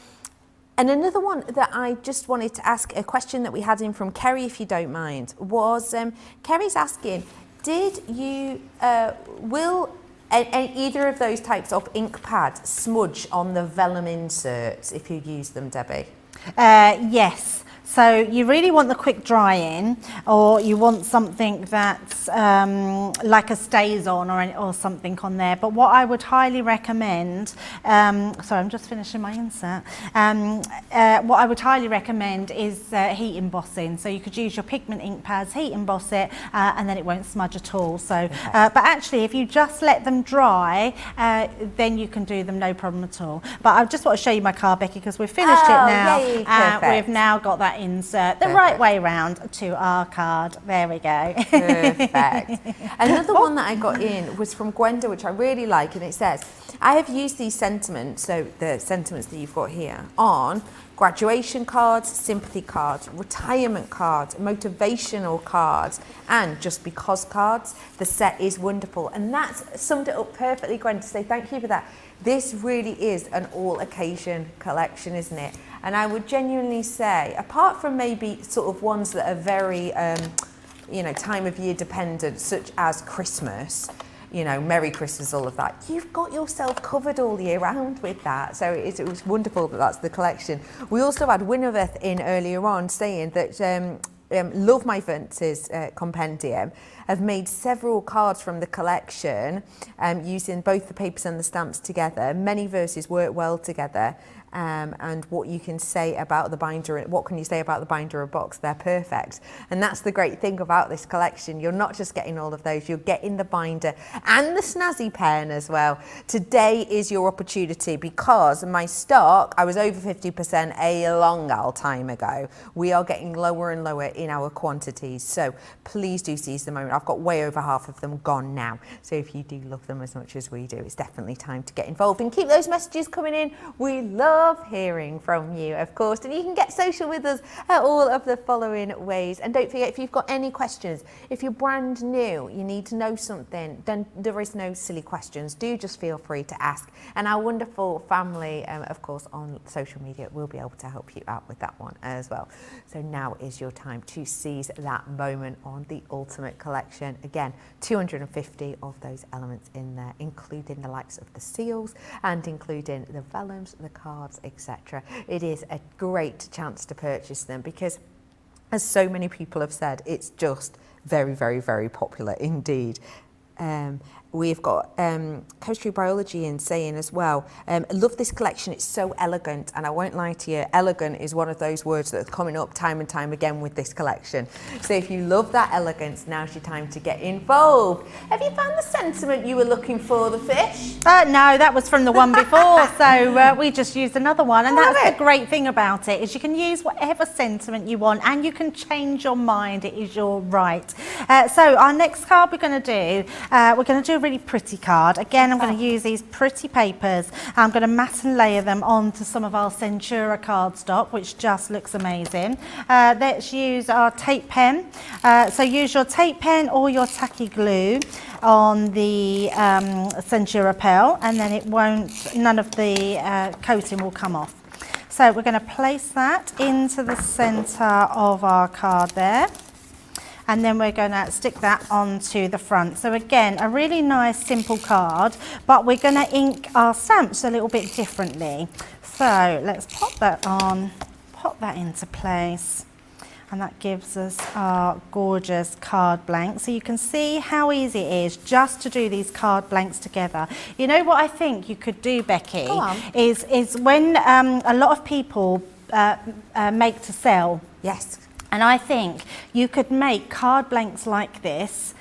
another one that I just wanted to ask, a question that we had in from Kerry, if you don't mind, was Kerry's asking, did you, will either of those types of ink pads smudge on the vellum inserts if you use them, Debbie? Yes. So you really want the quick drying, or you want something that's like a stays on or something on there. But what I would highly recommend, sorry, I'm just finishing my insert. What I would highly recommend is heat embossing. So you could use your pigment ink pads, heat emboss it, and then it won't smudge at all. So, but actually, if you just let them dry, then you can do them no problem at all. But I just want to show you my card, Becky, because we've finished it now. Yay, we've now got that insert the right way round to our card. There we go. Perfect. Another one that I got in was from Gwenda, which I really like, and it says, I have used these sentiments, so the sentiments that you've got here, on graduation cards, sympathy cards, retirement cards, motivational cards, and just because cards. The set is wonderful, and that's summed it up perfectly, Gwen, to say thank you for that. This really is an all occasion collection, isn't it? And I would genuinely say, apart from maybe sort of ones that are very time of year dependent, such as Christmas, Merry Christmas, all of that, you've got yourself covered all year round with that. So it was wonderful that that's the collection. We also had Winnereth in earlier on saying that Love My Fancy's Compendium have made several cards from the collection using both the papers and the stamps together. Many verses work well together. And what you can say about the binder, what can you say about the binder or box? They're perfect. And that's the great thing about this collection. You're not just getting all of those, you're getting the binder and the snazzy pen as well. Today is your opportunity, because my stock, I was over 50% a long old time ago. We are getting lower and lower in our quantities. So please do seize the moment. I've got way over half of them gone now. So if you do love them as much as we do, it's definitely time to get involved and keep those messages coming in. We love hearing from you, of course, and you can get social with us at all of the following ways. And don't forget, if you've got any questions, if you're brand new, you need to know something, then there is no silly questions. Do just feel free to ask, and our wonderful family, of course, on social media will be able to help you out with that one as well. So now is your time to seize that moment on the Ultimate Collection. Again, 250 of those elements in there, including the likes of the seals and including the vellums, the cards, etc. It is a great chance to purchase them because, as so many people have said, it's just very, very, very popular indeed. We've got chemistry biology in saying as well, love this collection, it's so elegant, and I won't lie to you, elegant is one of those words that's coming up time and time again with this collection. So if you love that elegance, now's your time to get involved. Have you found the sentiment you were looking for, the fish? No, that was from the one before, so we just used another one, and that's the great thing about it, is you can use whatever sentiment you want and you can change your mind, it is your right. So our next card we're going to do a really pretty card. Again, I'm going to use these pretty papers. I'm going to mat and layer them onto some of our Centura cardstock, which just looks amazing. Let's use our tape pen. So use your tape pen or your tacky glue on the Centura pearl, and then none of the coating will come off. So we're going to place that into the centre of our card there. And then we're going to stick that onto the front. So again, a really nice simple card, but we're going to ink our stamps a little bit differently. So let's pop that on, pop that into place, and that gives us our gorgeous card blank. So you can see how easy it is just to do these card blanks together. You know what I think you could do, Becky, is when a lot of people make to sell. Yes. And I think you could make card blanks like this,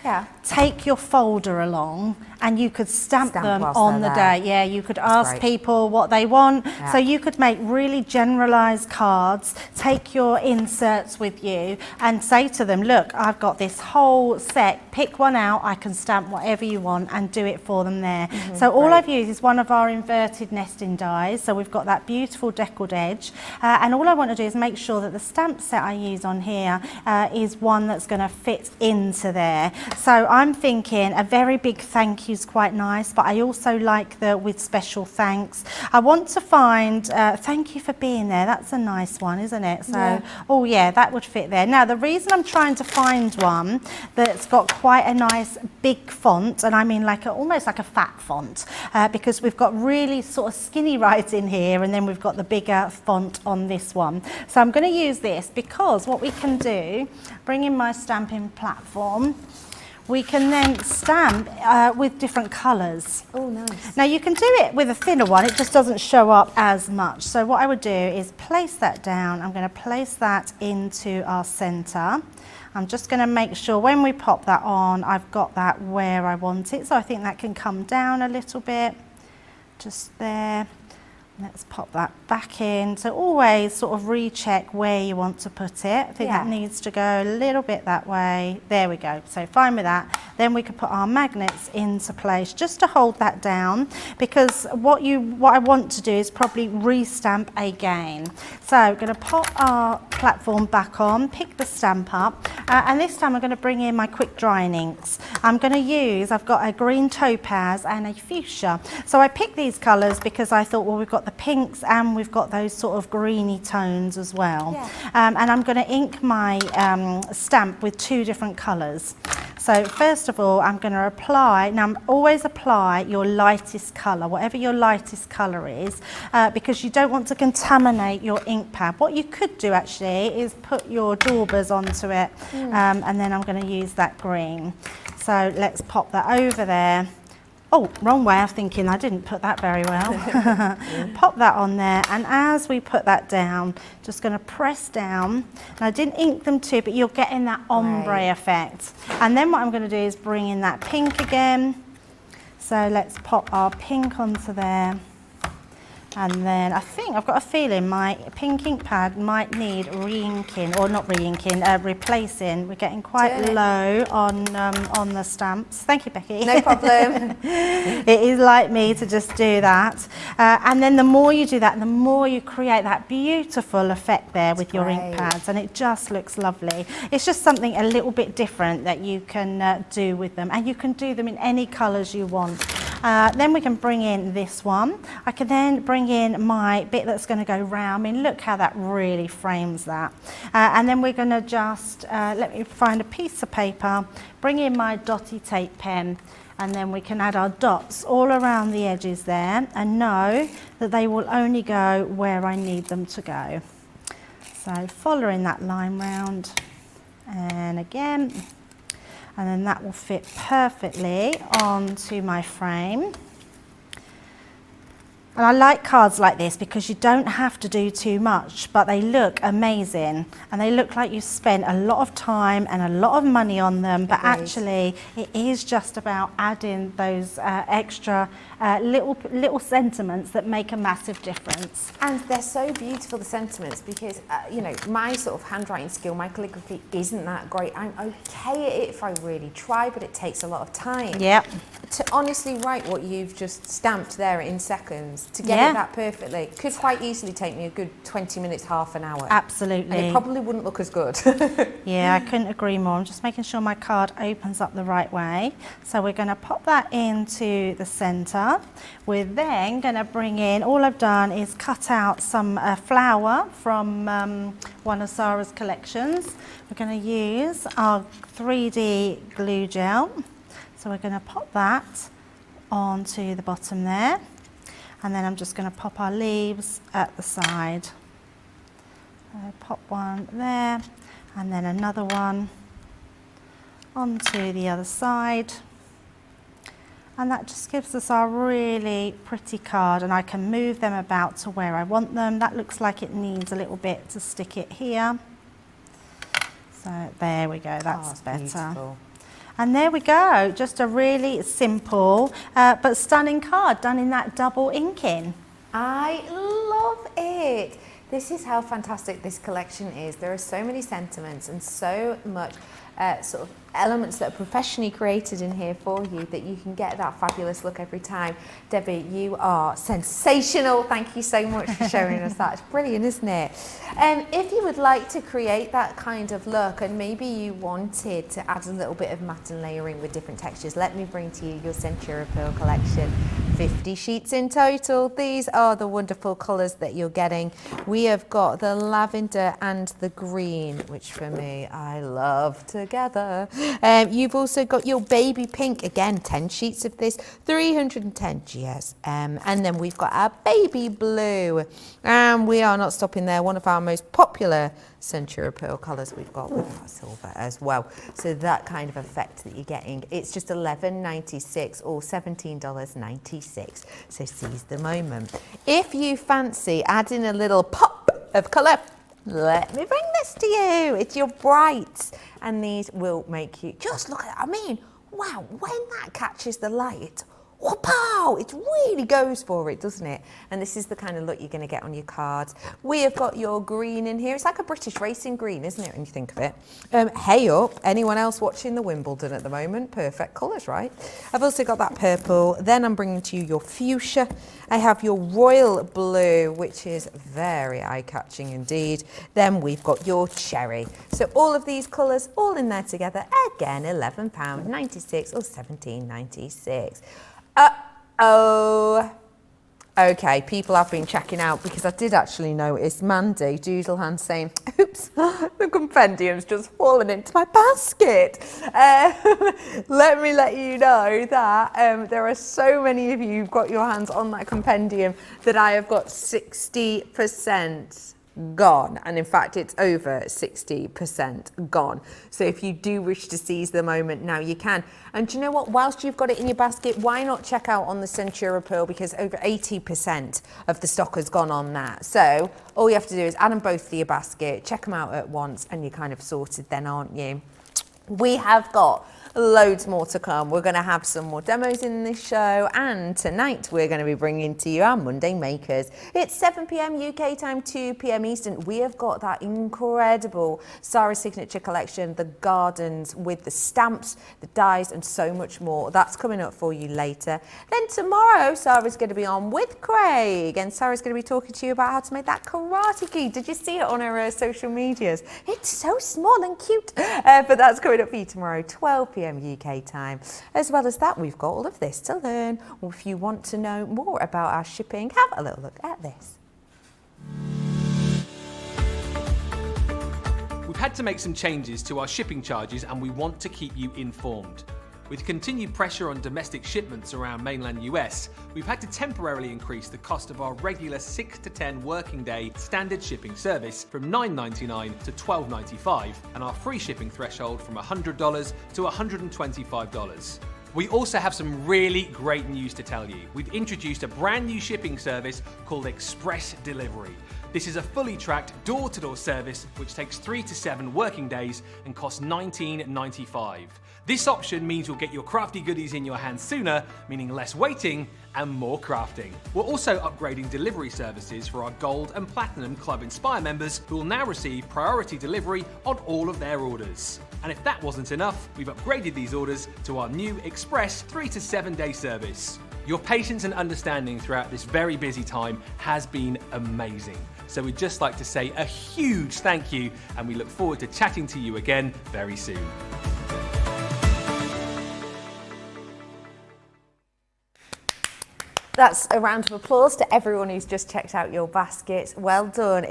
take your folder along, and you could stamp them on the day. Yeah, you could ask people what they want. Yeah. So you could make really generalised cards, take your inserts with you and say to them, look, I've got this whole set, pick one out, I can stamp whatever you want and do it for them there. So all I've used is one of our inverted nesting dies. So we've got that beautiful deckled edge. And all I want to do is make sure that the stamp set I use on here is one that's going to fit into there. So I'm thinking a very big thank you is quite nice, but I also like the with special thanks. I want to find thank you for being there. That's a nice one, isn't it? So oh yeah, that would fit there. Now the reason I'm trying to find one that's got quite a nice big font, and I mean like almost like a fat font, because we've got really sort of skinny writing here, and then we've got the bigger font on this one. So I'm going to use this because what we can do, bring in my stamping platform, we can then stamp with different colours. Oh, nice. Now you can do it with a thinner one, it just doesn't show up as much. So what I would do is place that down. I'm going to place that into our centre. I'm just going to make sure when we pop that on, I've got that where I want it. So I think that can come down a little bit, just there. Let's pop that back in. So always sort of recheck where you want to put it. I think that needs to go a little bit that way. There we go. So fine with that. Then we can put our magnets into place just to hold that down, because what I want to do is probably restamp again. So we're going to pop our platform back on, pick the stamp up, and this time I'm going to bring in my quick drying inks. I've got a green topaz and a fuchsia. So I picked these colours because I thought, well, we've got the pinks and we've got those sort of greeny tones as well. And I'm going to ink my stamp with 2 different colours. So first of all, I'm going to apply, now always apply your lightest colour, whatever your lightest colour is, because you don't want to contaminate your ink pad. What you could do actually is put your daubers onto it, and then I'm going to use that green. So let's pop that over there. Oh, wrong way of thinking, I didn't put that very well. Pop that on there, and as we put that down, just going to press down. And I didn't ink them too, but you're getting that ombre effect. And then what I'm going to do is bring in that pink again. So let's pop our pink onto there. And then I think, I've got a feeling my pink ink pad might need re-inking, or not re-inking, replacing. We're getting quite low on the stamps. Thank you, Becky. No problem. It is like me to just do that. And then the more you do that, the more you create that beautiful effect there with your ink pads, and it just looks lovely. It's just something a little bit different that you can do with them, and you can do them in any colours you want. Then we can bring in this one. I can then bring in my bit that's going to go round. I mean, look how that really frames that. And then we're going to just, let me find a piece of paper, bring in my dotty tape pen, and then we can add our dots all around the edges there, and know that they will only go where I need them to go. So following that line round, and again, and then that will fit perfectly onto my frame. And I like cards like this because you don't have to do too much, but they look amazing, and they look like you spent a lot of time and a lot of money on them, but actually it is just about adding those extra little sentiments that make a massive difference. And they're so beautiful, the sentiments, because you know, my sort of handwriting skill, my calligraphy isn't that great. I'm okay at it if I really try, but it takes a lot of time. Yep. To honestly write what you've just stamped there in seconds, to get it that perfectly, could quite easily take me a good 20 minutes, half an hour. Absolutely. And it probably wouldn't look as good. Yeah, I couldn't agree more. I'm just making sure my card opens up the right way. So we're going to pop that into the centre. We're then going to bring in, all I've done is cut out some flour from one of Sarah's collections. We're going to use our 3D glue gel. So we're going to pop that onto the bottom there, and then I'm just going to pop our leaves at the side. Pop one there, and then another one onto the other side, and that just gives us our really pretty card, and I can move them about to where I want them. That looks like it needs a little bit to stick it here. So there we go, that's better. Beautiful. And there we go, just a really simple but stunning card done in that double inking. I love it. This is how fantastic this collection is. There are so many sentiments and so much sort of elements that are professionally created in here for you, that you can get that fabulous look every time. Debbie, you are sensational. Thank you so much for showing us that. It's brilliant, isn't it? If you would like to create that kind of look, and maybe you wanted to add a little bit of matte and layering with different textures, let me bring to you your Centura Pearl collection. 50 sheets in total. These are the wonderful colours that you're getting. We have got the lavender and the green, which for me, I love together. You've also got your baby pink, again 10 sheets of this, 310 GSM, and then we've got our baby blue, and we are not stopping there. One of our most popular Centura Pearl colours we've got with our silver as well. So that kind of effect that you're getting, it's just $11.96 or $17.96. So seize the moment. If you fancy adding a little pop of colour, let me bring this to you. It's your brights, and these will make you just look at it. I mean, wow, when that catches the light, Whoop-pow! It really goes for it, doesn't it? And this is the kind of look you're going to get on your cards. We have got your green in here. It's like a British racing green, isn't it, when you think of it? Hey up, anyone else watching the Wimbledon at the moment? Perfect colours, right? I've also got that purple. Then I'm bringing to you your fuchsia. I have your royal blue, which is very eye-catching indeed. Then we've got your cherry. So all of these colours, all in there together. Again, £11.96 or £17.96. Uh-oh. Okay, people have been checking out because I did actually notice Mandy Doodlehand saying, oops, the compendium's just fallen into my basket. Let me let you know that there are so many of you who've got your hands on that compendium that I have got 60% gone, and in fact it's over 60% gone. So if you do wish to seize the moment now, you can. And do you know what, whilst you've got it in your basket, why not check out on the Centura Pearl, because over 80% of the stock has gone on that. So all you have to do is add them both to your basket, check them out at once, and you're kind of sorted then, aren't you? We have got loads more to come. We're going to have some more demos in this show, and tonight we're going to be bringing to you our Monday Makers. It's 7 p.m. UK time, 2 p.m. Eastern. We have got that incredible Sarah Signature collection, the gardens with the stamps, the dies, and so much more. That's coming up for you later. Then tomorrow, Sarah's going to be on with Craig, and Sarah's going to be talking to you about how to make that karate gi. Did you see it on her social medias? It's so small and cute. But that's coming up for you tomorrow, 12 p.m. UK time. As well as that, we've got all of this to learn. Or if you want to know more about our shipping, have a little look at this. We've had to make some changes to our shipping charges, and we want to keep you informed. With continued pressure on domestic shipments around mainland US, we've had to temporarily increase the cost of our regular 6 to 10 working day standard shipping service from $9.99 to $12.95, and our free shipping threshold from $100 to $125. We also have some really great news to tell you. We've introduced a brand new shipping service called Express Delivery. This is a fully tracked door-to-door service which takes 3 to 7 working days and costs $19.95. This option means you'll get your crafty goodies in your hands sooner, meaning less waiting and more crafting. We're also upgrading delivery services for our Gold and Platinum Club Inspire members, who will now receive priority delivery on all of their orders. And if that wasn't enough, we've upgraded these orders to our new Express 3 to 7 day service. Your patience and understanding throughout this very busy time has been amazing. So we'd just like to say a huge thank you, and we look forward to chatting to you again very soon. That's a round of applause to everyone who's just checked out your baskets. Well done.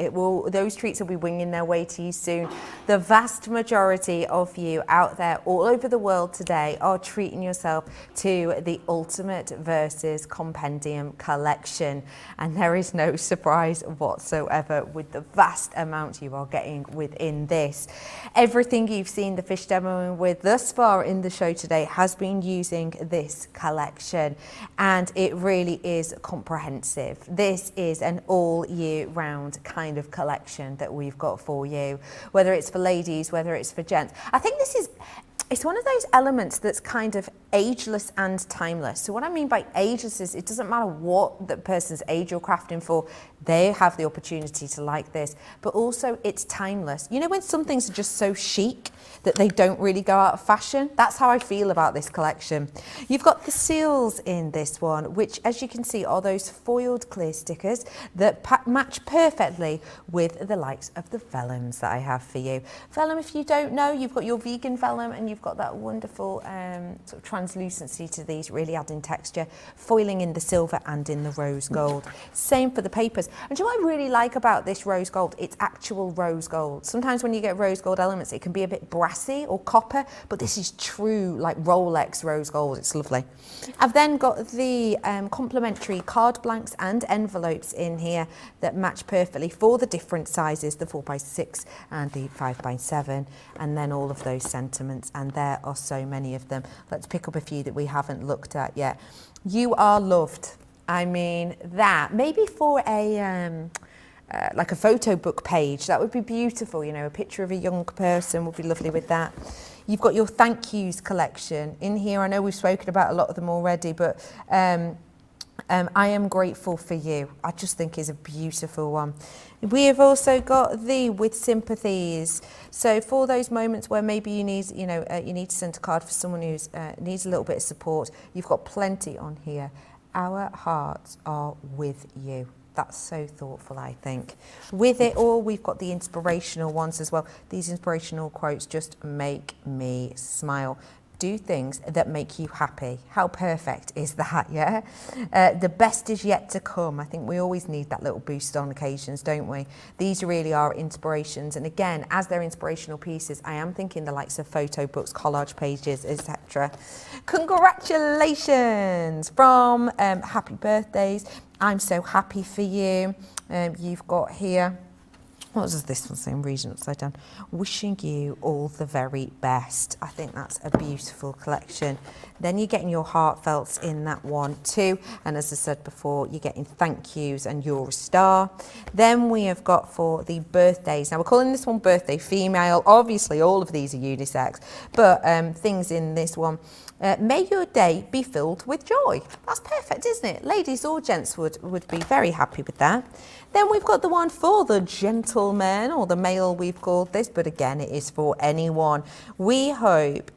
Those treats will be winging their way to you soon. The vast majority of you out there all over the world today are treating yourself to the Ultimate Versus Compendium collection. And there is no surprise whatsoever with the vast amount you are getting within this. Everything you've seen the fish demoing with thus far in the show today has been using this collection, and it really is comprehensive. This is an all year round kind of collection that we've got for you, whether it's for ladies, whether it's for gents. I think it's one of those elements that's kind of ageless and timeless. So what I mean by ageless is it doesn't matter what the person's age you're crafting for, they have the opportunity to like this, but also it's timeless. You know when some things are just so chic that they don't really go out of fashion? That's how I feel about this collection. You've got the seals in this one, which as you can see are those foiled clear stickers that match perfectly with the likes of the vellums that I have for you. Vellum, if you don't know, you've got your vegan vellum, and you've got that wonderful sort of translucency to these, really adding texture, foiling in the silver and in the rose gold. Same for the papers. And do you know what I really like about this rose gold? It's actual rose gold. Sometimes when you get rose gold elements, it can be a bit brassy or copper, but this is true like Rolex rose gold. It's lovely. I've then got the complimentary card blanks and envelopes in here that match perfectly for the different sizes, the 4x6 and the 5x7, and then all of those sentiments, and there are so many of them. Let's pick up a few that we haven't looked at yet. You are loved. I mean, that maybe for a like a photo book page, that would be beautiful. You know, a picture of a young person would be lovely with that. You've got your thank yous collection in here. I know we've spoken about a lot of them already, but I am grateful for you. I just think is a beautiful one. We have also got the with sympathies. So for those moments where maybe you need, you need to send a card for someone who's needs a little bit of support, you've got plenty on here. Our hearts are with you. That's so thoughtful, I think. With it all, we've got the inspirational ones as well. These inspirational quotes just make me smile. Do things that make you happy. How perfect is that, yeah? The best is yet to come. I think we always need that little boost on occasions, don't we? These really are inspirations. And again, as they're inspirational pieces, I am thinking the likes of photo books, collage pages, etc. Congratulations from Happy Birthdays. I'm so happy for you. You've got here, what does this one say? I'm reading upside down. Wishing you all the very best. I think that's a beautiful collection. Then you're getting your heartfelts in that one too. And as I said before, you're getting thank yous and you're a star. Then we have got for the birthdays. Now we're calling this one birthday female. Obviously all of these are unisex, but things in this one. May your day be filled with joy. That's perfect, isn't it? Ladies or gents would be very happy with that. Then we've got the one for the gentleman, or the male we've called this, but again, it is for anyone. We hope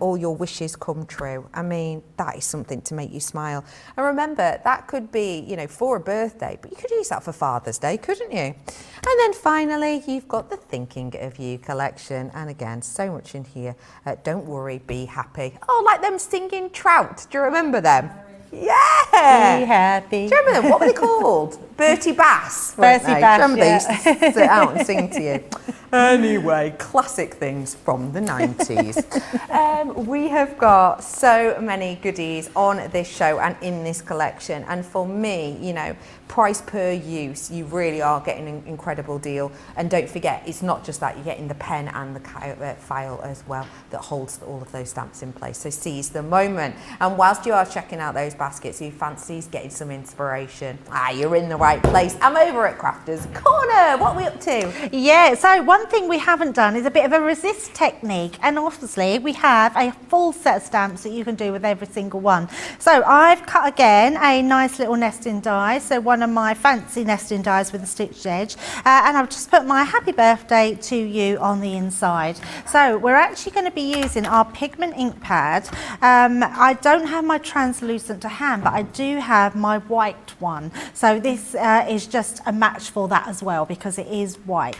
all your wishes come true. I mean, that is something to make you smile. And remember, that could be, for a birthday, but you could use that for Father's Day, couldn't you? And then finally, you've got the Thinking of You collection. And again, so much in here. Don't worry, be happy. Oh, like them singing trout. Do you remember them? Yeah! Be happy. Do you remember them? What were they called? Bertie Bass. Bertie Bass, Do you remember they used yeah. to sit out and sing to you? Anyway, classic things from the 90s. We have got so many goodies on this show and in this collection. And for me, price per use, you really are getting an incredible deal. And don't forget, it's not just that, you're getting the pen and the file as well that holds all of those stamps in place. So seize the moment. And whilst you are checking out those baskets, who fancies getting some inspiration, you're in the right place. I'm over at Crafters Corner. What are we up to? Yeah, so one thing we haven't done is a bit of a resist technique, and obviously we have a full set of stamps that you can do with every single one. So I've cut again a nice little nesting die, so one of my fancy nesting dies with a stitched edge, and I've just put my happy birthday to you on the inside. So we're actually going to be using our pigment ink pad. I don't have my translucent to hand, but I do have my white one, so this is just a match for that as well because it is white.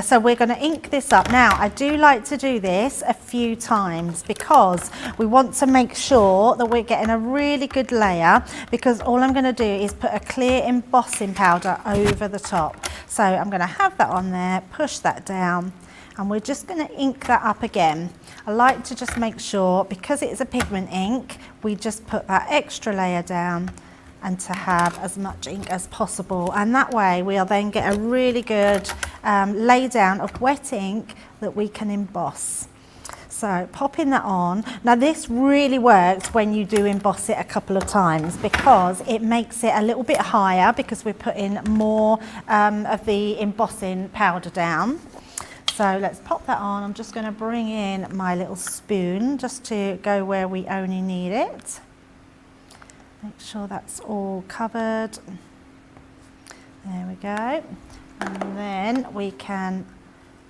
So we're going to ink this up. Now I do like to do this a few times because we want to make sure that we're getting a really good layer, because all I'm going to do is put a clear embossing powder over the top. So I'm going to have that on there, push that down, and we're just going to ink that up again. I like to just make sure, because it's a pigment ink, we just put that extra layer down and to have as much ink as possible, and that way we'll then get a really good lay down of wet ink that we can emboss. So popping that on. Now this really works when you do emboss it a couple of times, because it makes it a little bit higher because we're putting more of the embossing powder down. So let's pop that on. I'm just going to bring in my little spoon just to go where we only need it. Make sure that's all covered. There we go. And then we can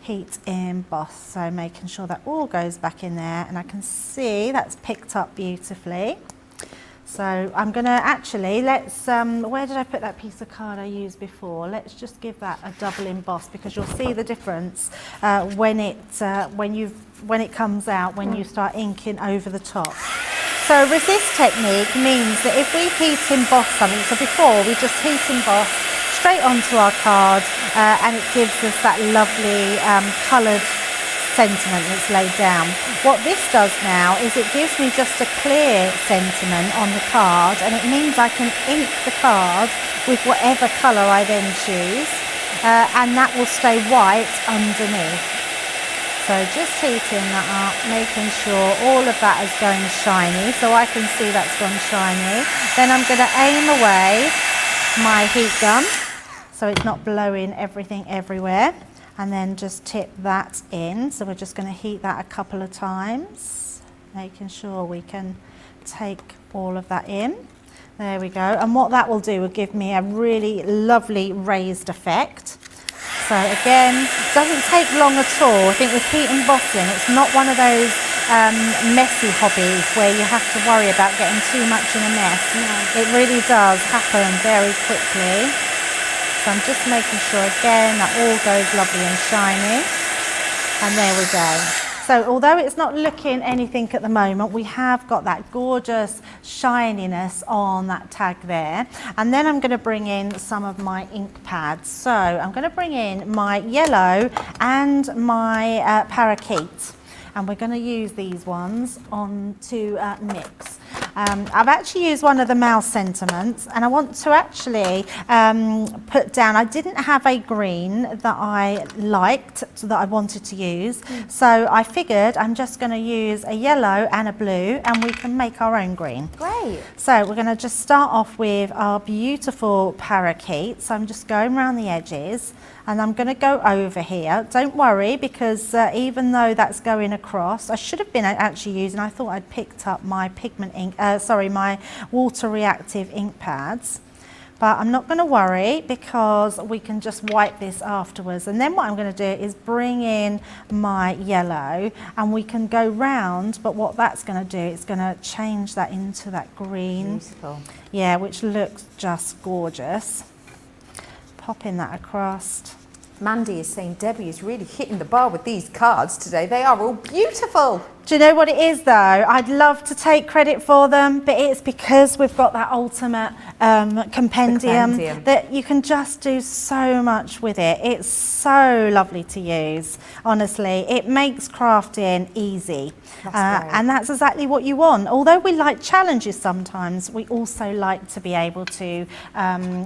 heat emboss. So making sure that all goes back in there, and I can see that's picked up beautifully. So I'm going to actually, let's, where did I put that piece of card I used before? Let's just give that a double emboss, because you'll see the difference when it comes out, when you start inking over the top. So resist technique means that if we heat emboss something, so before we just heat emboss straight onto our card, and it gives us that lovely coloured sentiment that's laid down. What this does now is it gives me just a clear sentiment on the card, and it means I can ink the card with whatever colour I then choose, and that will stay white underneath. So just heating that up, making sure all of that is going shiny, so I can see that's gone shiny. Then I'm going to aim away my heat gun so it's not blowing everything everywhere. and then just tip that in. So we're just going to heat that a couple of times, making sure we can take all of that in. There we go. And what that will do will give me a really lovely raised effect. So again, it doesn't take long at all. I think with heat embossing, it's not one of those messy hobbies where you have to worry about getting too much in a mess. No. It really does happen very quickly. So I'm just making sure again that all goes lovely and shiny. And there we go. So although it's not looking anything at the moment, we have got that gorgeous shininess on that tag there. And then I'm going to bring in some of my ink pads. So I'm going to bring in my yellow and my parakeet. And we're going to use these ones on to mix. I've actually used one of the mouse sentiments, and I want to actually put down, I didn't have a green that I liked, so that I wanted to use. So I figured I'm just going to use a yellow and a blue, and we can make our own green. Great. So we're going to just start off with our beautiful parakeet. So I'm just going around the edges. And I'm going to go over here. Don't worry, because even though that's going across, I should have been actually using, I thought I'd picked up my pigment ink, my water reactive ink pads. But I'm not going to worry, because we can just wipe this afterwards. And then what I'm going to do is bring in my yellow, and we can go round, but what that's going to do, it's going to change that into that green. Beautiful. Yeah, which looks just gorgeous. Popping that across. Mandy is saying Debbie is really hitting the bar with these cards today. They are all beautiful. Do you know what it is though? I'd love to take credit for them, but it's because we've got that ultimate compendium that you can just do so much with it. It's so lovely to use, honestly. It makes crafting easy. And that's exactly what you want. Although we like challenges sometimes, we also like to be able to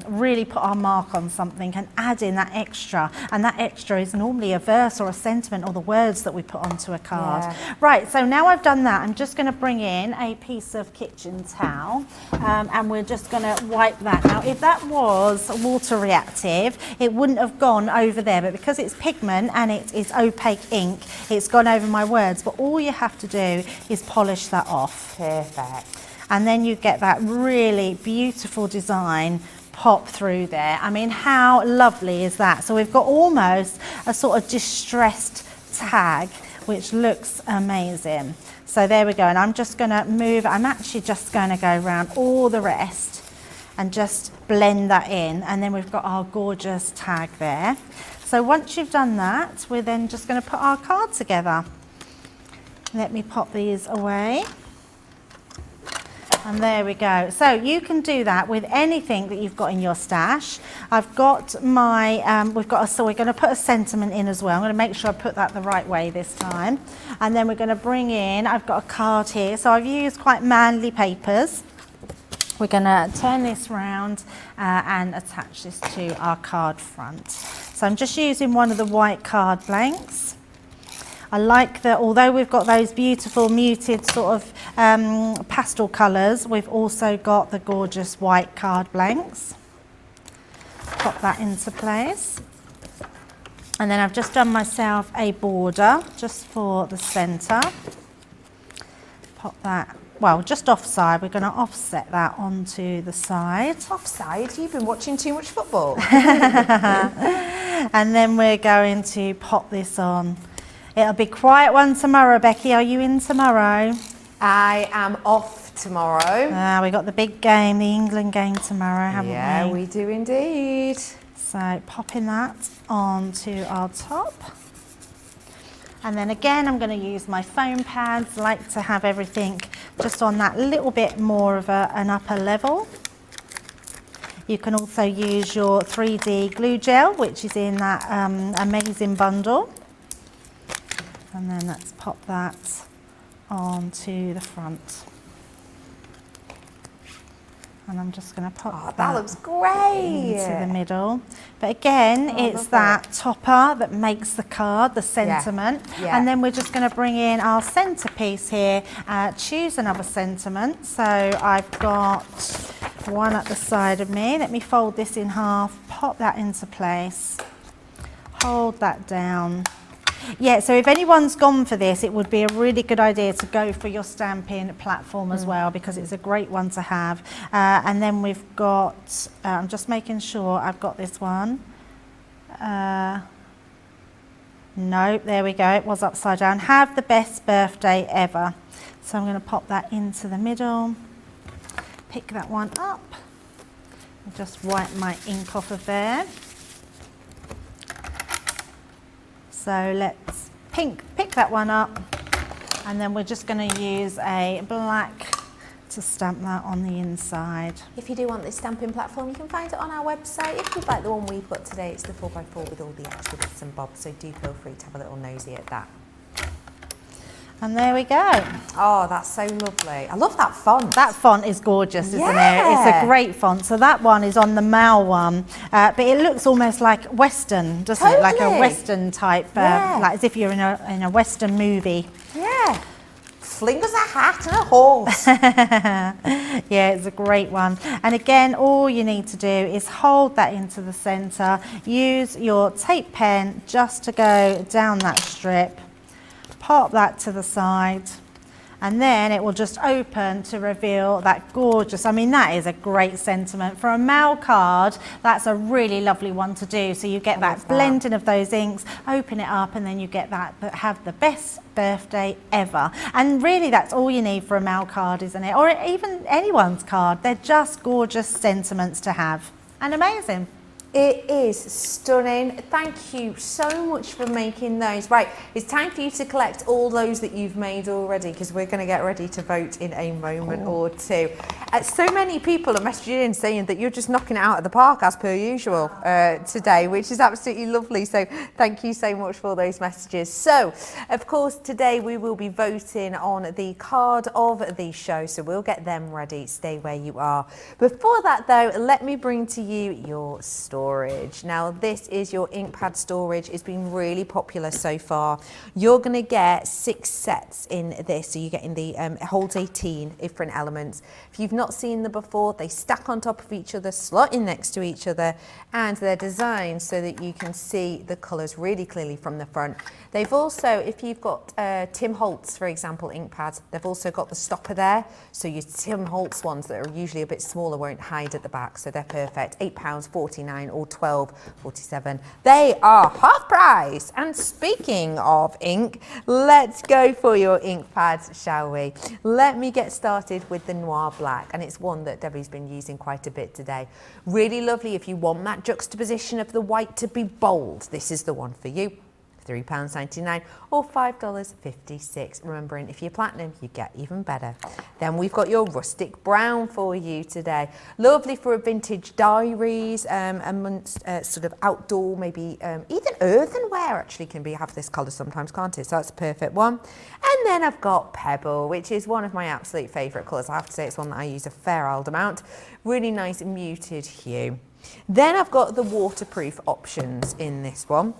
really put our mark on something and add in that extra. And that extra is normally a verse or a sentiment or the words that we put onto a card. Yeah. Right, so now I've done that, I'm just going to bring in a piece of kitchen towel and we're just going to wipe that. Now, if that was water reactive, it wouldn't have gone over there, but because it's pigment and it is opaque ink, it's gone over my words. But all you have to do is polish that off. Perfect. And then you get that really beautiful design pop through there. I mean, how lovely is that? So we've got almost a sort of distressed tag, which looks amazing. So there we go, and I'm just going to move, I'm actually just going to go around all the rest and just blend that in, and then we've got our gorgeous tag there. So once you've done that, we're then just going to put our card together. Let me pop these away. And there we go. So you can do that with anything that you've got in your stash. I've got my, so we're going to put a sentiment in as well. I'm going to make sure I put that the right way this time. And then we're going to bring in, I've got a card here. So I've used quite manly papers. We're going to turn this round and attach this to our card front. So I'm just using one of the white card blanks. I like that although we've got those beautiful muted sort of pastel colours, we've also got the gorgeous white card blanks. Pop that into place. And then I've just done myself a border just for the centre. Pop that, well, just offside. We're going to offset that onto the side. Offside? You've been watching too much football. And then we're going to pop this on. It'll be quiet one tomorrow, Becky. Are you in tomorrow? I am off tomorrow. We got the big game, the England game tomorrow, haven't we? Yeah, we do indeed. So popping that onto our top. And then again, I'm going to use my foam pads. I like to have everything just on that little bit more of an upper level. You can also use your 3D glue gel, which is in that amazing bundle. And then let's pop that onto the front. And I'm just going to pop that looks great into the middle. But again, it's that topper that makes the card, the sentiment. Yeah. And then we're just going to bring in our centerpiece here. Choose another sentiment. So I've got one at the side of me. Let me fold this in half, pop that into place. hold that down. Yeah, so if anyone's gone for this, it would be a really good idea to go for your stamping platform as well, because it's a great one to have. And then we've got, I'm just making sure I've got this one. No, there we go, it was upside down. Have the best birthday ever. So I'm going to pop that into the middle, pick that one up, and just wipe my ink off of there. So let's pick that one up, and then we're just going to use a black to stamp that on the inside. If you do want this stamping platform, you can find it on our website. If you'd like the one we've got today, it's the 4x4 with all the extra bits and bobs, so do feel free to have a little nosy at that. And there we go. Oh, that's so lovely. I love that font. That font is gorgeous, isn't it? Yeah. It's a great font. So that one is on the Mal one, but it looks almost like Western, doesn't it? Like a Western type, like as if you're in a Western movie. Yeah. Fling us a hat and a horse. Yeah, it's a great one. And again, all you need to do is hold that into the centre. Use your tape pen just to go down that strip. Pop that to the side, and then it will just open to reveal that gorgeous, I mean, that is a great sentiment. For a Mal card, that's a really lovely one to do. So you get that blending of those inks, open it up, and then you get that, have the best birthday ever. And really that's all you need for a Mal card, isn't it? Or even anyone's card. They're just gorgeous sentiments to have, and amazing. It is stunning. Thank you so much for making those. Right, it's time for you to collect all those that you've made already, because we're going to get ready to vote in a moment or two. So many people are messaging in saying that you're just knocking it out of the park as per usual today, which is absolutely lovely. So thank you so much for those messages. So, of course, today we will be voting on the card of the show. So we'll get them ready. Stay where you are. Before that, though, let me bring to you your storage. Now, this is your ink pad storage. It's been really popular so far. You're going to get 6 sets in this. So you're getting the holds 18 different elements. If you've not seen them before, they stack on top of each other, slot in next to each other, and they're designed so that you can see the colours really clearly from the front. They've also, if you've got Tim Holtz, for example, ink pads, they've also got the stopper there. So your Tim Holtz ones that are usually a bit smaller won't hide at the back. So they're perfect. £8.49 or £12.47. They are half price. And speaking of ink, let's go for your ink pads, shall we? Let me get started with the Noir Black, and it's one that Debbie's been using quite a bit today. Really lovely if you want that juxtaposition of the white to be bold. This is the one for you. £3.99 or $5.56. Remembering, if you're platinum, you get even better. Then we've got your rustic brown for you today. Lovely for a vintage diaries, amongst sort of outdoor, maybe even earthenware actually can have this colour sometimes, can't it? So that's a perfect one. And then I've got Pebble, which is one of my absolute favourite colours. I have to say it's one that I use a fair old amount. Really nice muted hue. Then I've got the waterproof options in this one.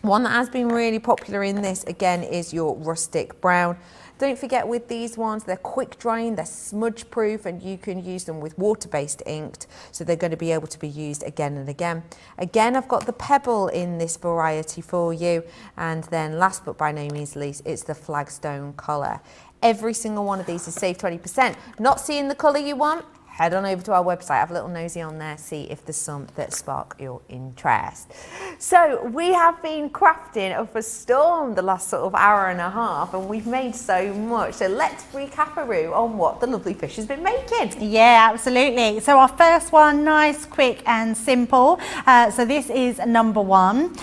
One that has been really popular in this, again, is your rustic brown. Don't forget, with these ones, they're quick drying, they're smudge proof, and you can use them with water-based inked, so they're going to be able to be used again and again. Again, I've got the Pebble in this variety for you, and then last but by no means least, it's the Flagstone colour. Every single one of these is saved 20%. Not seeing the colour you want? Head on over to our website, have a little nosy on there, see if there's some that spark your interest. So we have been crafting up a storm the last sort of hour and a half, and we've made so much. So let's recap on what the lovely fish has been making. Yeah, absolutely. So our first one, nice, quick and simple. So this is number 1.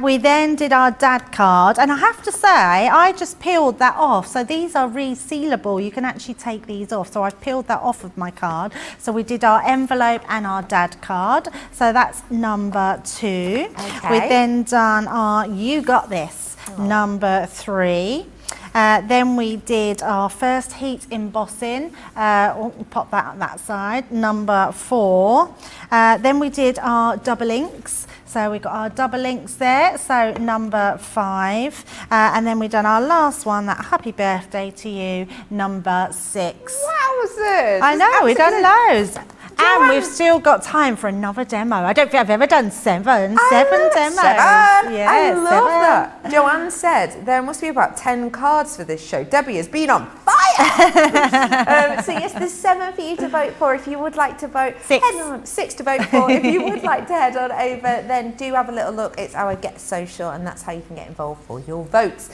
We then did our dad card, and I have to say, I just peeled that off. So these are resealable. You can actually take these off. So I've peeled that off of my card. So we did our envelope and our dad card. So that's number 2. Okay. We've then done our You Got This, number 3. Then we did our first heat embossing, pop that on that side, number 4. Then we did our double inks. So we got our double inks there, so number 5. And then we've done our last one, that happy birthday to you, number 6. Wowzers! I know, we've done loads. And we've still got time for another demo. I don't think I've ever done seven demos. I Yeah, love that. Joanne said there must be about 10 cards for this show. Debbie has been on fire. So yes, there's 7 for you to vote for. If you would like to vote, 6 to vote for. If you would like to head on over, then do have a little look. It's our Get Social, and that's how you can get involved for your votes.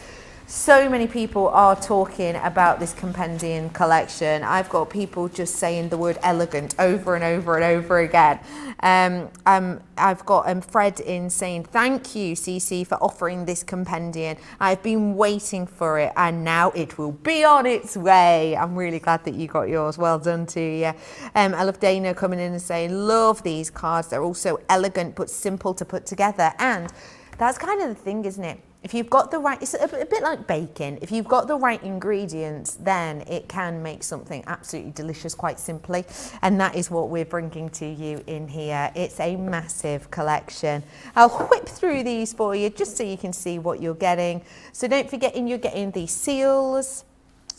So many people are talking about this Compendium collection. I've got people just saying the word elegant over and over and over again. I've got Fred in saying, thank you, CC, for offering this Compendium. I've been waiting for it, and now it will be on its way. I'm really glad that you got yours. Well done to you. I love Dana coming in and saying, love these cards. They're also elegant but simple to put together. And that's kind of the thing, isn't it? If you've got the right, it's a bit like baking. If you've got the right ingredients, then it can make something absolutely delicious quite simply. And that is what we're bringing to you in here. It's a massive collection. I'll whip through these for you just so you can see what you're getting. So don't forget, you're getting these seals.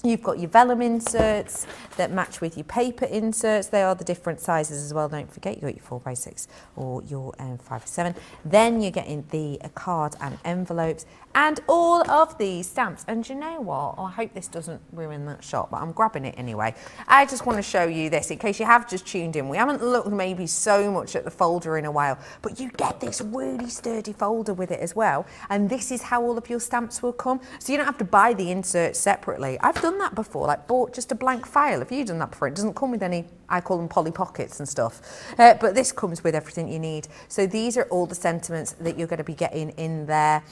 You've got your vellum inserts that match with your paper inserts. They are the different sizes as well. Don't forget, you got your 4x6 or your 5x7. Then you're getting the card and envelopes and all of these stamps. And you know what? I hope this doesn't ruin that shot, but I'm grabbing it anyway. I just want to show you this in case you have just tuned in. We haven't looked maybe so much at the folder in a while, but you get this really sturdy folder with it as well. And this is how all of your stamps will come. So you don't have to buy the inserts separately. I've done that before, like bought just a blank file. Have you done that before? It doesn't come with any, I call them Polly Pockets and stuff, but this comes with everything you need. So these are all the sentiments that you're going to be getting in there.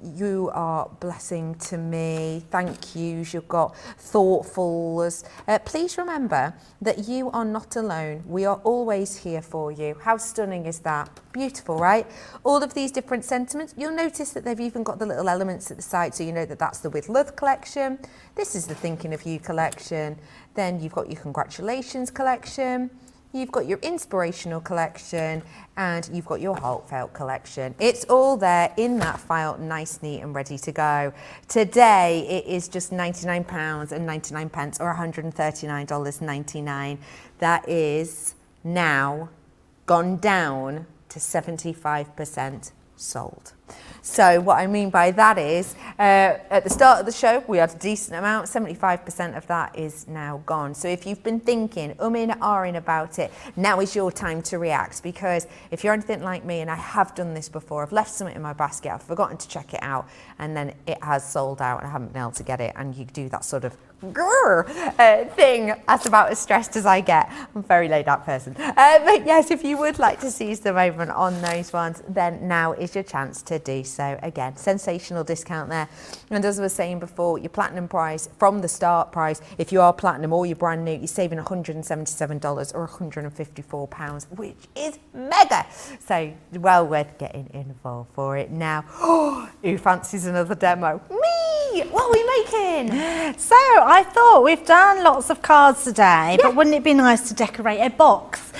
You are blessing to me, thank yous, you've got thoughtfuls. Please remember that you are not alone. We are always here for you. How stunning is that? Beautiful, right? All of these different sentiments. You'll notice that they've even got the little elements at the side, so you know that that's the With Love collection. This is the Thinking of You collection. Then you've got your Congratulations collection. You've got your Inspirational collection, and you've got your Heartfelt collection. It's all there in that file, nice, neat, and ready to go. Today, it is just £99.99 or $139.99. That is now gone down to 75% sold. So what I mean by that is, at the start of the show, we had a decent amount, 75% of that is now gone. So if you've been thinking, ahhing about it, now is your time to react, because if you're anything like me, and I have done this before, I've left something in my basket, I've forgotten to check it out, and then it has sold out and I haven't been able to get it, and you do that sort of thing. That's about as stressed as I get. I'm a very laid out person. But yes, if you would like to seize the moment on those ones, then now is your chance to do so. Again, sensational discount there. And as I was saying before, your platinum price from the start price, if you are platinum or you're brand new, you're saving $177 or £154, which is mega. So well worth getting involved for it now. Who fancies another demo? Me! What are we making? So I thought we've done lots of cards today, but wouldn't it be nice to decorate a box?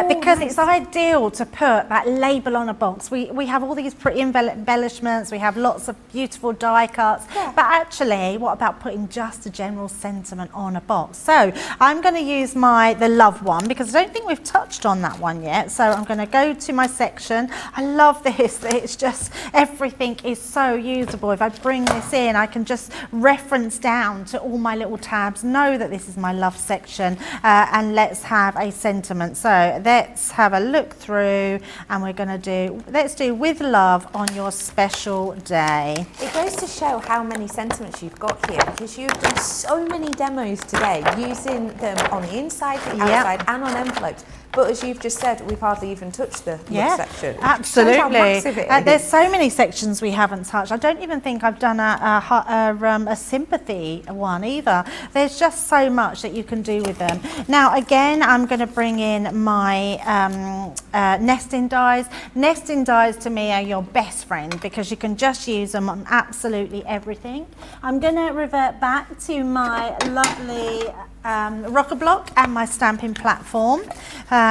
Because it's ideal to put that label on a box. We have all these pretty embellishments, we have lots of beautiful die cuts, but actually, what about putting just a general sentiment on a box? So I'm going to use the love one, because I don't think we've touched on that one yet. So I'm going to go to my section. I love this. It's just, everything is so usable. If I bring this in, I can just reference down to all my little tabs, know that this is my love section, and let's have a sentiment. So let's have a look through, and we're going to let's do With Love on your special day. It goes to show how many sentiments you've got here, because you've done so many demos today using them on the inside, the outside, and on envelopes. But as you've just said, we've hardly even touched the love section. Absolutely. There's so many sections we haven't touched. I don't even think I've done a sympathy one either. There's just so much that you can do with them. Now, again, I'm going to bring in my nesting dies. Nesting dies to me are your best friend, because you can just use them on absolutely everything. I'm going to revert back to my lovely rocker block and my stamping platform.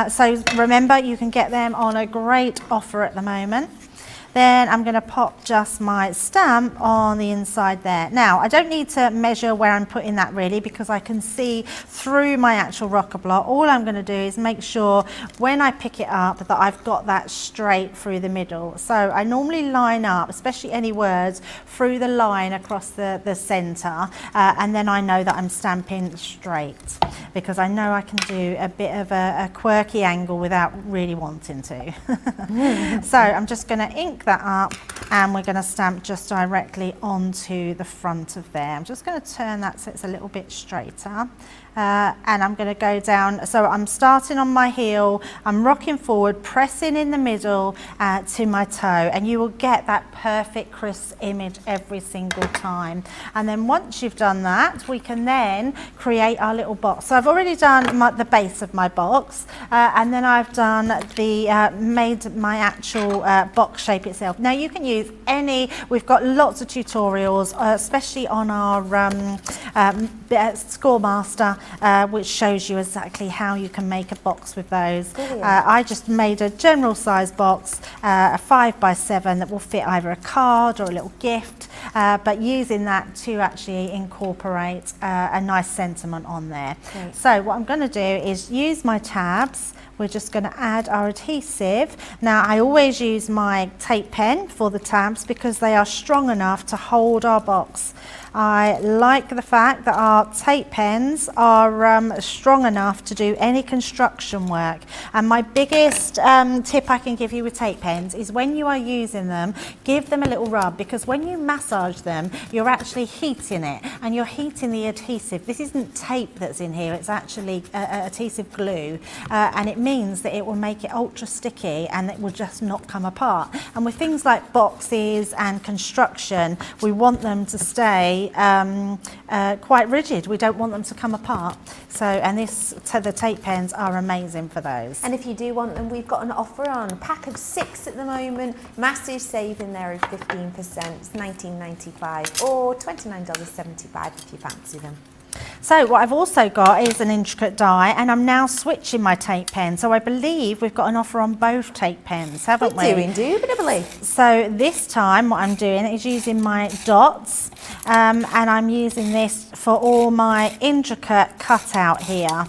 So remember, you can get them on a great offer at the moment. Then I'm going to pop just my stamp on the inside there. Now, I don't need to measure where I'm putting that really, because I can see through my actual rocker block. All I'm going to do is make sure when I pick it up that I've got that straight through the middle. So I normally line up, especially any words, through the line across the centre, and then I know that I'm stamping straight, because I know I can do a bit of a quirky angle without really wanting to. So I'm just going to ink that up, and we're going to stamp just directly onto the front of there. I'm just going to turn that so it's a little bit straighter. And I'm going to go down, so I'm starting on my heel, I'm rocking forward, pressing in the middle to my toe, and you will get that perfect crisp image every single time. And then once you've done that, we can then create our little box. So I've already done the base of my box, and then I've done made my actual box shape itself. Now you can use any, we've got lots of tutorials, especially on our Scoremaster, which shows you exactly how you can make a box with those. I just made a general size box, a 5x7 that will fit either a card or a little gift, but using that to actually incorporate a nice sentiment on there. Great. So what I'm going to do is use my tabs. We're just going to add our adhesive. Now I always use my tape pen for the tabs because they are strong enough to hold our box. I like the fact that our tape pens are strong enough to do any construction work. And my biggest tip I can give you with tape pens is when you are using them, give them a little rub, because when you massage them, you're actually heating it and you're heating the adhesive. This isn't tape that's in here, it's actually adhesive glue, and it means that it will make it ultra sticky and it will just not come apart. And with things like boxes and construction, we want them to stay quite rigid. We don't want them to come apart. So, and the tape pens are amazing for those. And if you do want them, we've got an offer on a pack of 6 at the moment. Massive saving there of 15%. It's $19.95 or $29.75 if you fancy them. So what I've also got is an intricate die, and I'm now switching my tape pen. So I believe we've got an offer on both tape pens, haven't we? We're doing indubitably. So this time what I'm doing is using my dots, and I'm using this for all my intricate cutout here,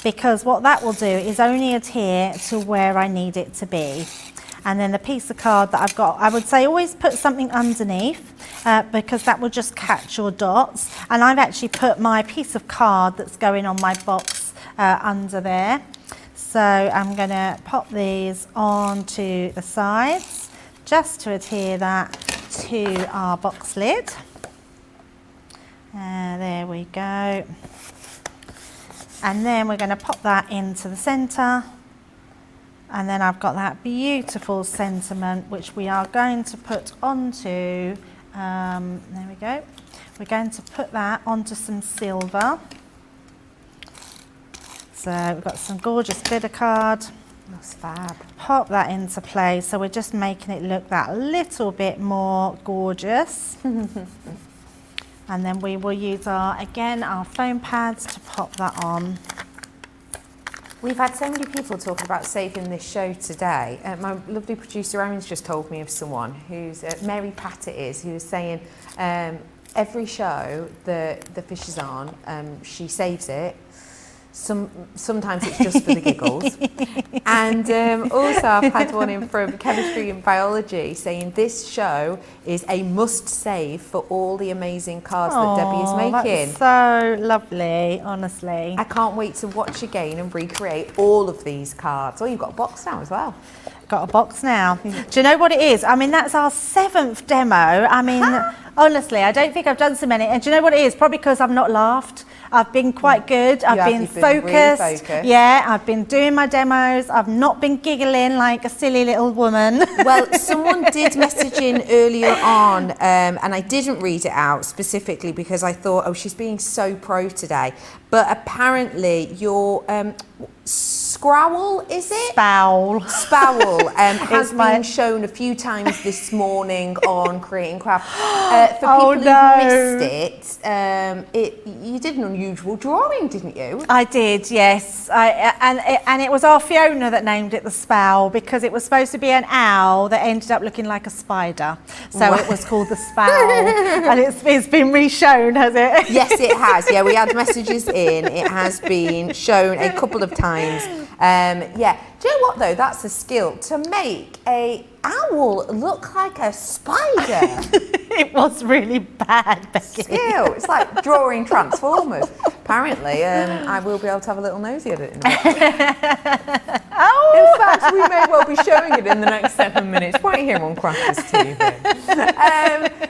because what that will do is only adhere to where I need it to be. And then the piece of card that I've got, I would say always put something underneath, because that will just catch your dots. And I've actually put my piece of card that's going on my box under there. So I'm going to pop these onto the sides just to adhere that to our box lid. There we go. And then we're going to pop that into the centre. And then I've got that beautiful sentiment which we are going to put onto, there we go, we're going to put that onto some silver. So we've got some gorgeous glitter card. That's fab. Pop that into place, so we're just making it look that little bit more gorgeous. And then we will use our foam pads to pop that on. We've had so many people talking about saving this show today. My lovely producer Erin's just told me of someone who's, Mary Pat it is, who was saying every show the Fishers on, she saves it. Sometimes it's just for the giggles. And also I've had one in from chemistry and biology saying this show is a must save for all the amazing cards that Debbie is making. That's so lovely, honestly. I can't wait to watch again and recreate all of these cards. Oh, you've got a box now as well. Got a box now. Do you know what it is? I mean, that's our 7th demo. I mean, honestly, I don't think I've done so many. And do you know what it is? Probably because I've not laughed. I've been quite good. I've been focused. Really focused. Yeah, I've been doing my demos. I've not been giggling like a silly little woman. Well, someone did message in earlier on, and I didn't read it out specifically because I thought, oh, she's being so pro today. But apparently your Scrowl, is it? Spowl. Spowl has been shown a few times this morning on Creating Craft. For people who missed it, you did an unusual drawing, didn't you? I did, yes. And it was our Fiona that named it the Spowl, because it was supposed to be an owl that ended up looking like a spider. So it was called the Spowl. And it's been re-shown, has it? Yes, it has. Yeah, we had messages in. It has been shown a couple of times. Yeah. Do you know what though? That's a skill, to make a owl look like a spider. It was really bad, Becky. Skill. It's like drawing Transformers. Apparently, I will be able to have a little nosy at it in a bit. In fact, we may well be showing it in the next 7 minutes right here on Crafters TV.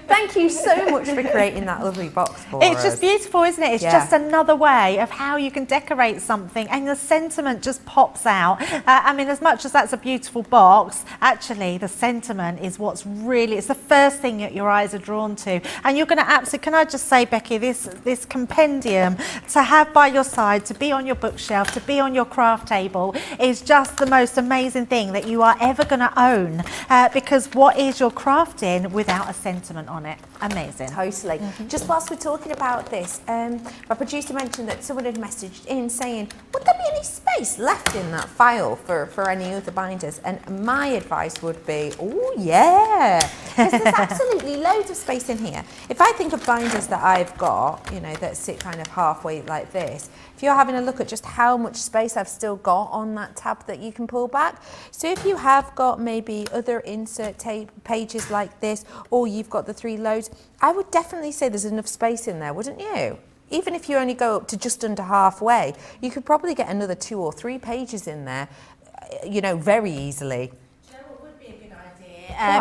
Thank you so much for creating that lovely box for us. It's just beautiful, isn't it? It's just another way of how you can decorate something, and the sentiment just pops out. I mean, as much as that's a beautiful box, actually the sentiment is what's really, it's the first thing that your eyes are drawn to. And you're going to absolutely, can I just say, Becky, this compendium to have by your side, to be on your bookshelf, to be on your craft table, is just the most amazing thing that you are ever going to own, because what is your crafting without a sentiment on it? Amazing. Totally. Just whilst we're talking about this, my producer mentioned that someone had messaged in saying, would there be any space left in that file for any other binders? And my advice would be, oh yeah, because there's absolutely loads of space in here. If I think of binders that I've got, you know, that sit kind of halfway like this, if you're having a look at just how much space I've still got on that tab that you can pull back. So if you have got maybe other insert pages like this, or you've got the 3 loads, I would definitely say there's enough space in there, wouldn't you? Even if you only go up to just under halfway, you could probably get another 2 or 3 pages in there, you know, very easily.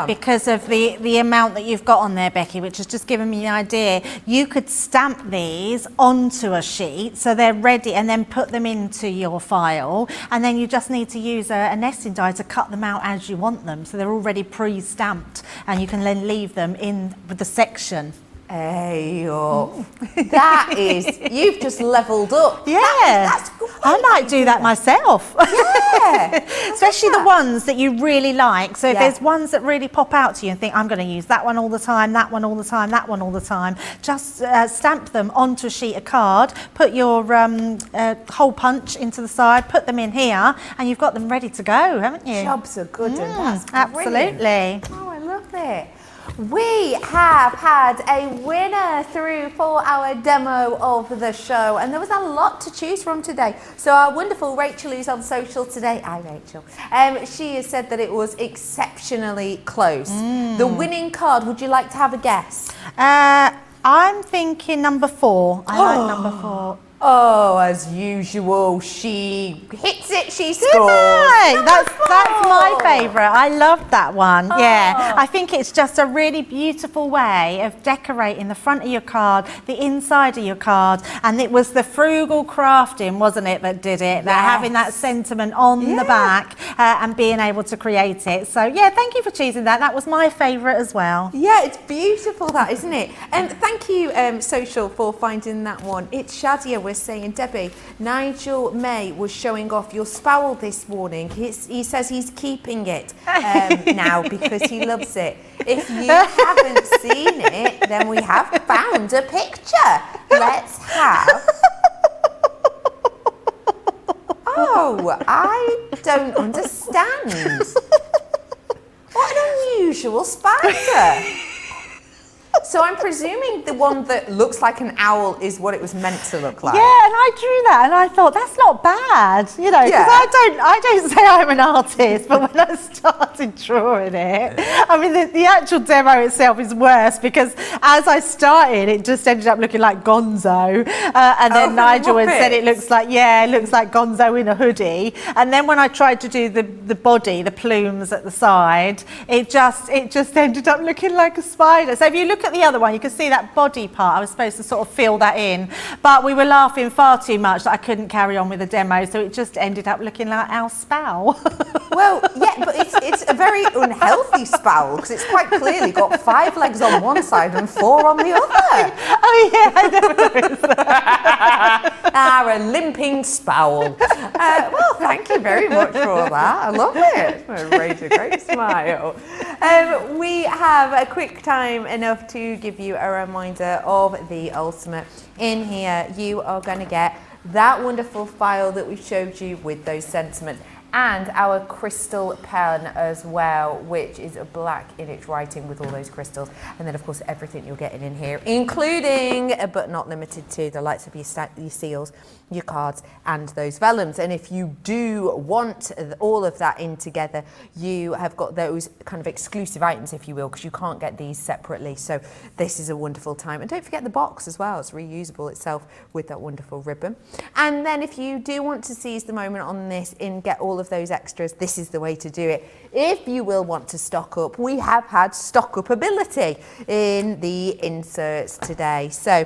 Because of the amount that you've got on there, Becky, which has just given me the idea, you could stamp these onto a sheet so they're ready, and then put them into your file, and then you just need to use a nesting die to cut them out as you want them, so they're already pre-stamped, and you can then leave them in with the section. Hey, that is, you've just levelled up. Yeah, that's great. I might do that myself. Yeah. Especially the ones that you really like. So if there's ones that really pop out to you and think, I'm going to use that one all the time, that one all the time, that one all the time, just stamp them onto a sheet of card, put your hole punch into the side, put them in here, and you've got them ready to go, haven't you? Jobs are good, and that's absolutely. Oh, I love it. We have had a winner through for our demo of the show, and there was a lot to choose from today. So our wonderful Rachel, who's on social today, hi Rachel, she has said that it was exceptionally close. The winning card, would you like to have a guess? I'm thinking number 4. I like number 4. Oh, as usual, she hits it, she scores. That's my favourite. I love that one. Yeah, I think it's just a really beautiful way of decorating the front of your card, the inside of your card, and it was the frugal crafting, wasn't it, that did it? That having that sentiment on the back and being able to create it. So yeah, thank you for choosing that. That was my favourite as well. Yeah, it's beautiful, that, isn't it? And thank you, Social, for finding that one. It's Shadia. We're saying, Debbie, Nigel May was showing off your spowl this morning. He says he's keeping it now because he loves it. If you haven't seen it, then we have found a picture. Let's have... Oh, I don't understand. What an unusual spider. So I'm presuming the one that looks like an owl is what it was meant to look like. Yeah, and I drew that and I thought that's not bad, you know, because I don't say I'm an artist, but when I started drawing it, I mean the actual demo itself is worse because as I started it just ended up looking like Gonzo, and then Nigel had said it looks like Gonzo in a hoodie, and then when I tried to do the body, the plumes at the side, it just ended up looking like a spider. So if you look at the other one, you can see that body part. I was supposed to sort of fill that in, but we were laughing far too much that I couldn't carry on with the demo, so it just ended up looking like our spowl. Well, yeah, but it's a very unhealthy spowl because it's quite clearly got 5 legs on one side and 4 on the other. Oh yeah, I never noticed that. A limping spowl. Well, thank you very much for all that. I love it. It raised a great smile. We have a quick time enough to give you a reminder of the ultimate. In here, you are going to get that wonderful file that we showed you with those sentiments, and our crystal pen as well, which is black in its writing with all those crystals. And then of course everything you're getting in here, including but not limited to the likes of your seals, your cards and those vellums. And if you do want all of that in together, you have got those kind of exclusive items, if you will, because you can't get these separately. So this is a wonderful time. And don't forget the box as well, it's reusable itself with that wonderful ribbon. And then if you do want to seize the moment on this and get all of those extras, this is the way to do it. If you will want to stock up, we have had stock up ability in the inserts today. So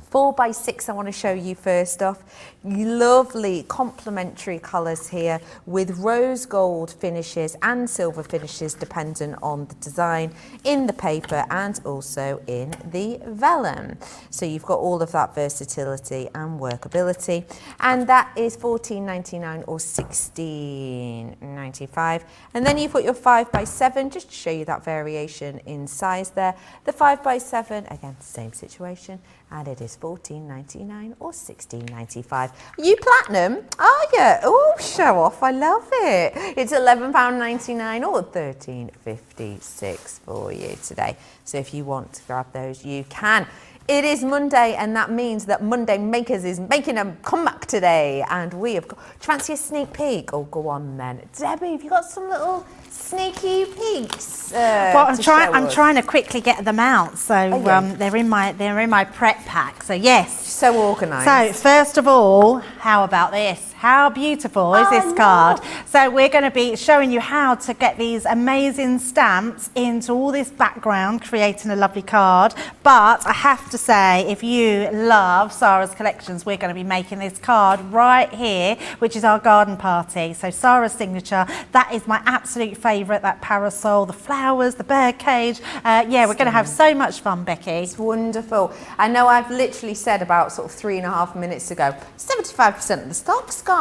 4x6 I want to show you first off. Lovely complementary colours here with rose gold finishes and silver finishes dependent on the design in the paper and also in the vellum. So you've got all of that versatility and workability, and that is $14.99 or $16.95. And then you've got your 5x7 just to show you that variation in size there. The 5x7, again, same situation, and it is $14.99 or $16.95. You platinum? Are you? Oh, show off. I love it. It's £11.99 or $13.56 for you today. So if you want to grab those, you can. It is Monday, and that means that Monday Makers is making a comeback today, and we have got, do you fancy a sneak peek? Oh, go on then. Debbie, have you got some little sneaky peeks? Well, I'm trying to quickly get them out, so they're in my prep pack. So yes. So organised. So first of all, how about this? How beautiful is this card? So we're going to be showing you how to get these amazing stamps into all this background, creating a lovely card. But I have to say, if you love Sarah's collections, we're going to be making this card right here, which is our garden party. So Sarah's signature, that is my absolute favourite, that parasol, the flowers, the bird cage. Yeah, we're going to have so much fun, Becky. It's wonderful. I know I've literally said about sort of 3.5 minutes ago, 75% of the stock's gone.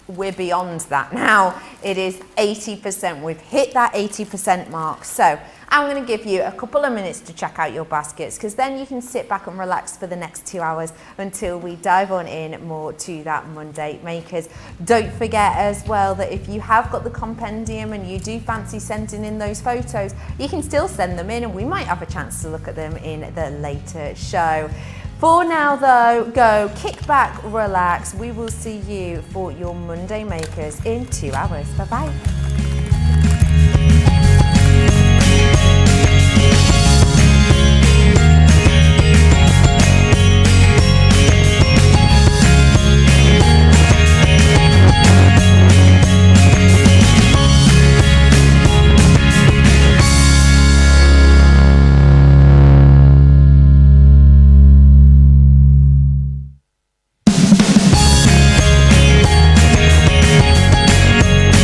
We're beyond that now. It is 80%. We've hit that 80% mark. So I'm going to give you a couple of minutes to check out your baskets, because then you can sit back and relax for the next 2 hours until we dive on in more to that Monday Makers. Don't forget as well that if you have got the compendium and you do fancy sending in those photos, you can still send them in and we might have a chance to look at them in the later show. For now though, go kick back, relax. We will see you for your Monday Makers in 2 hours. Bye bye.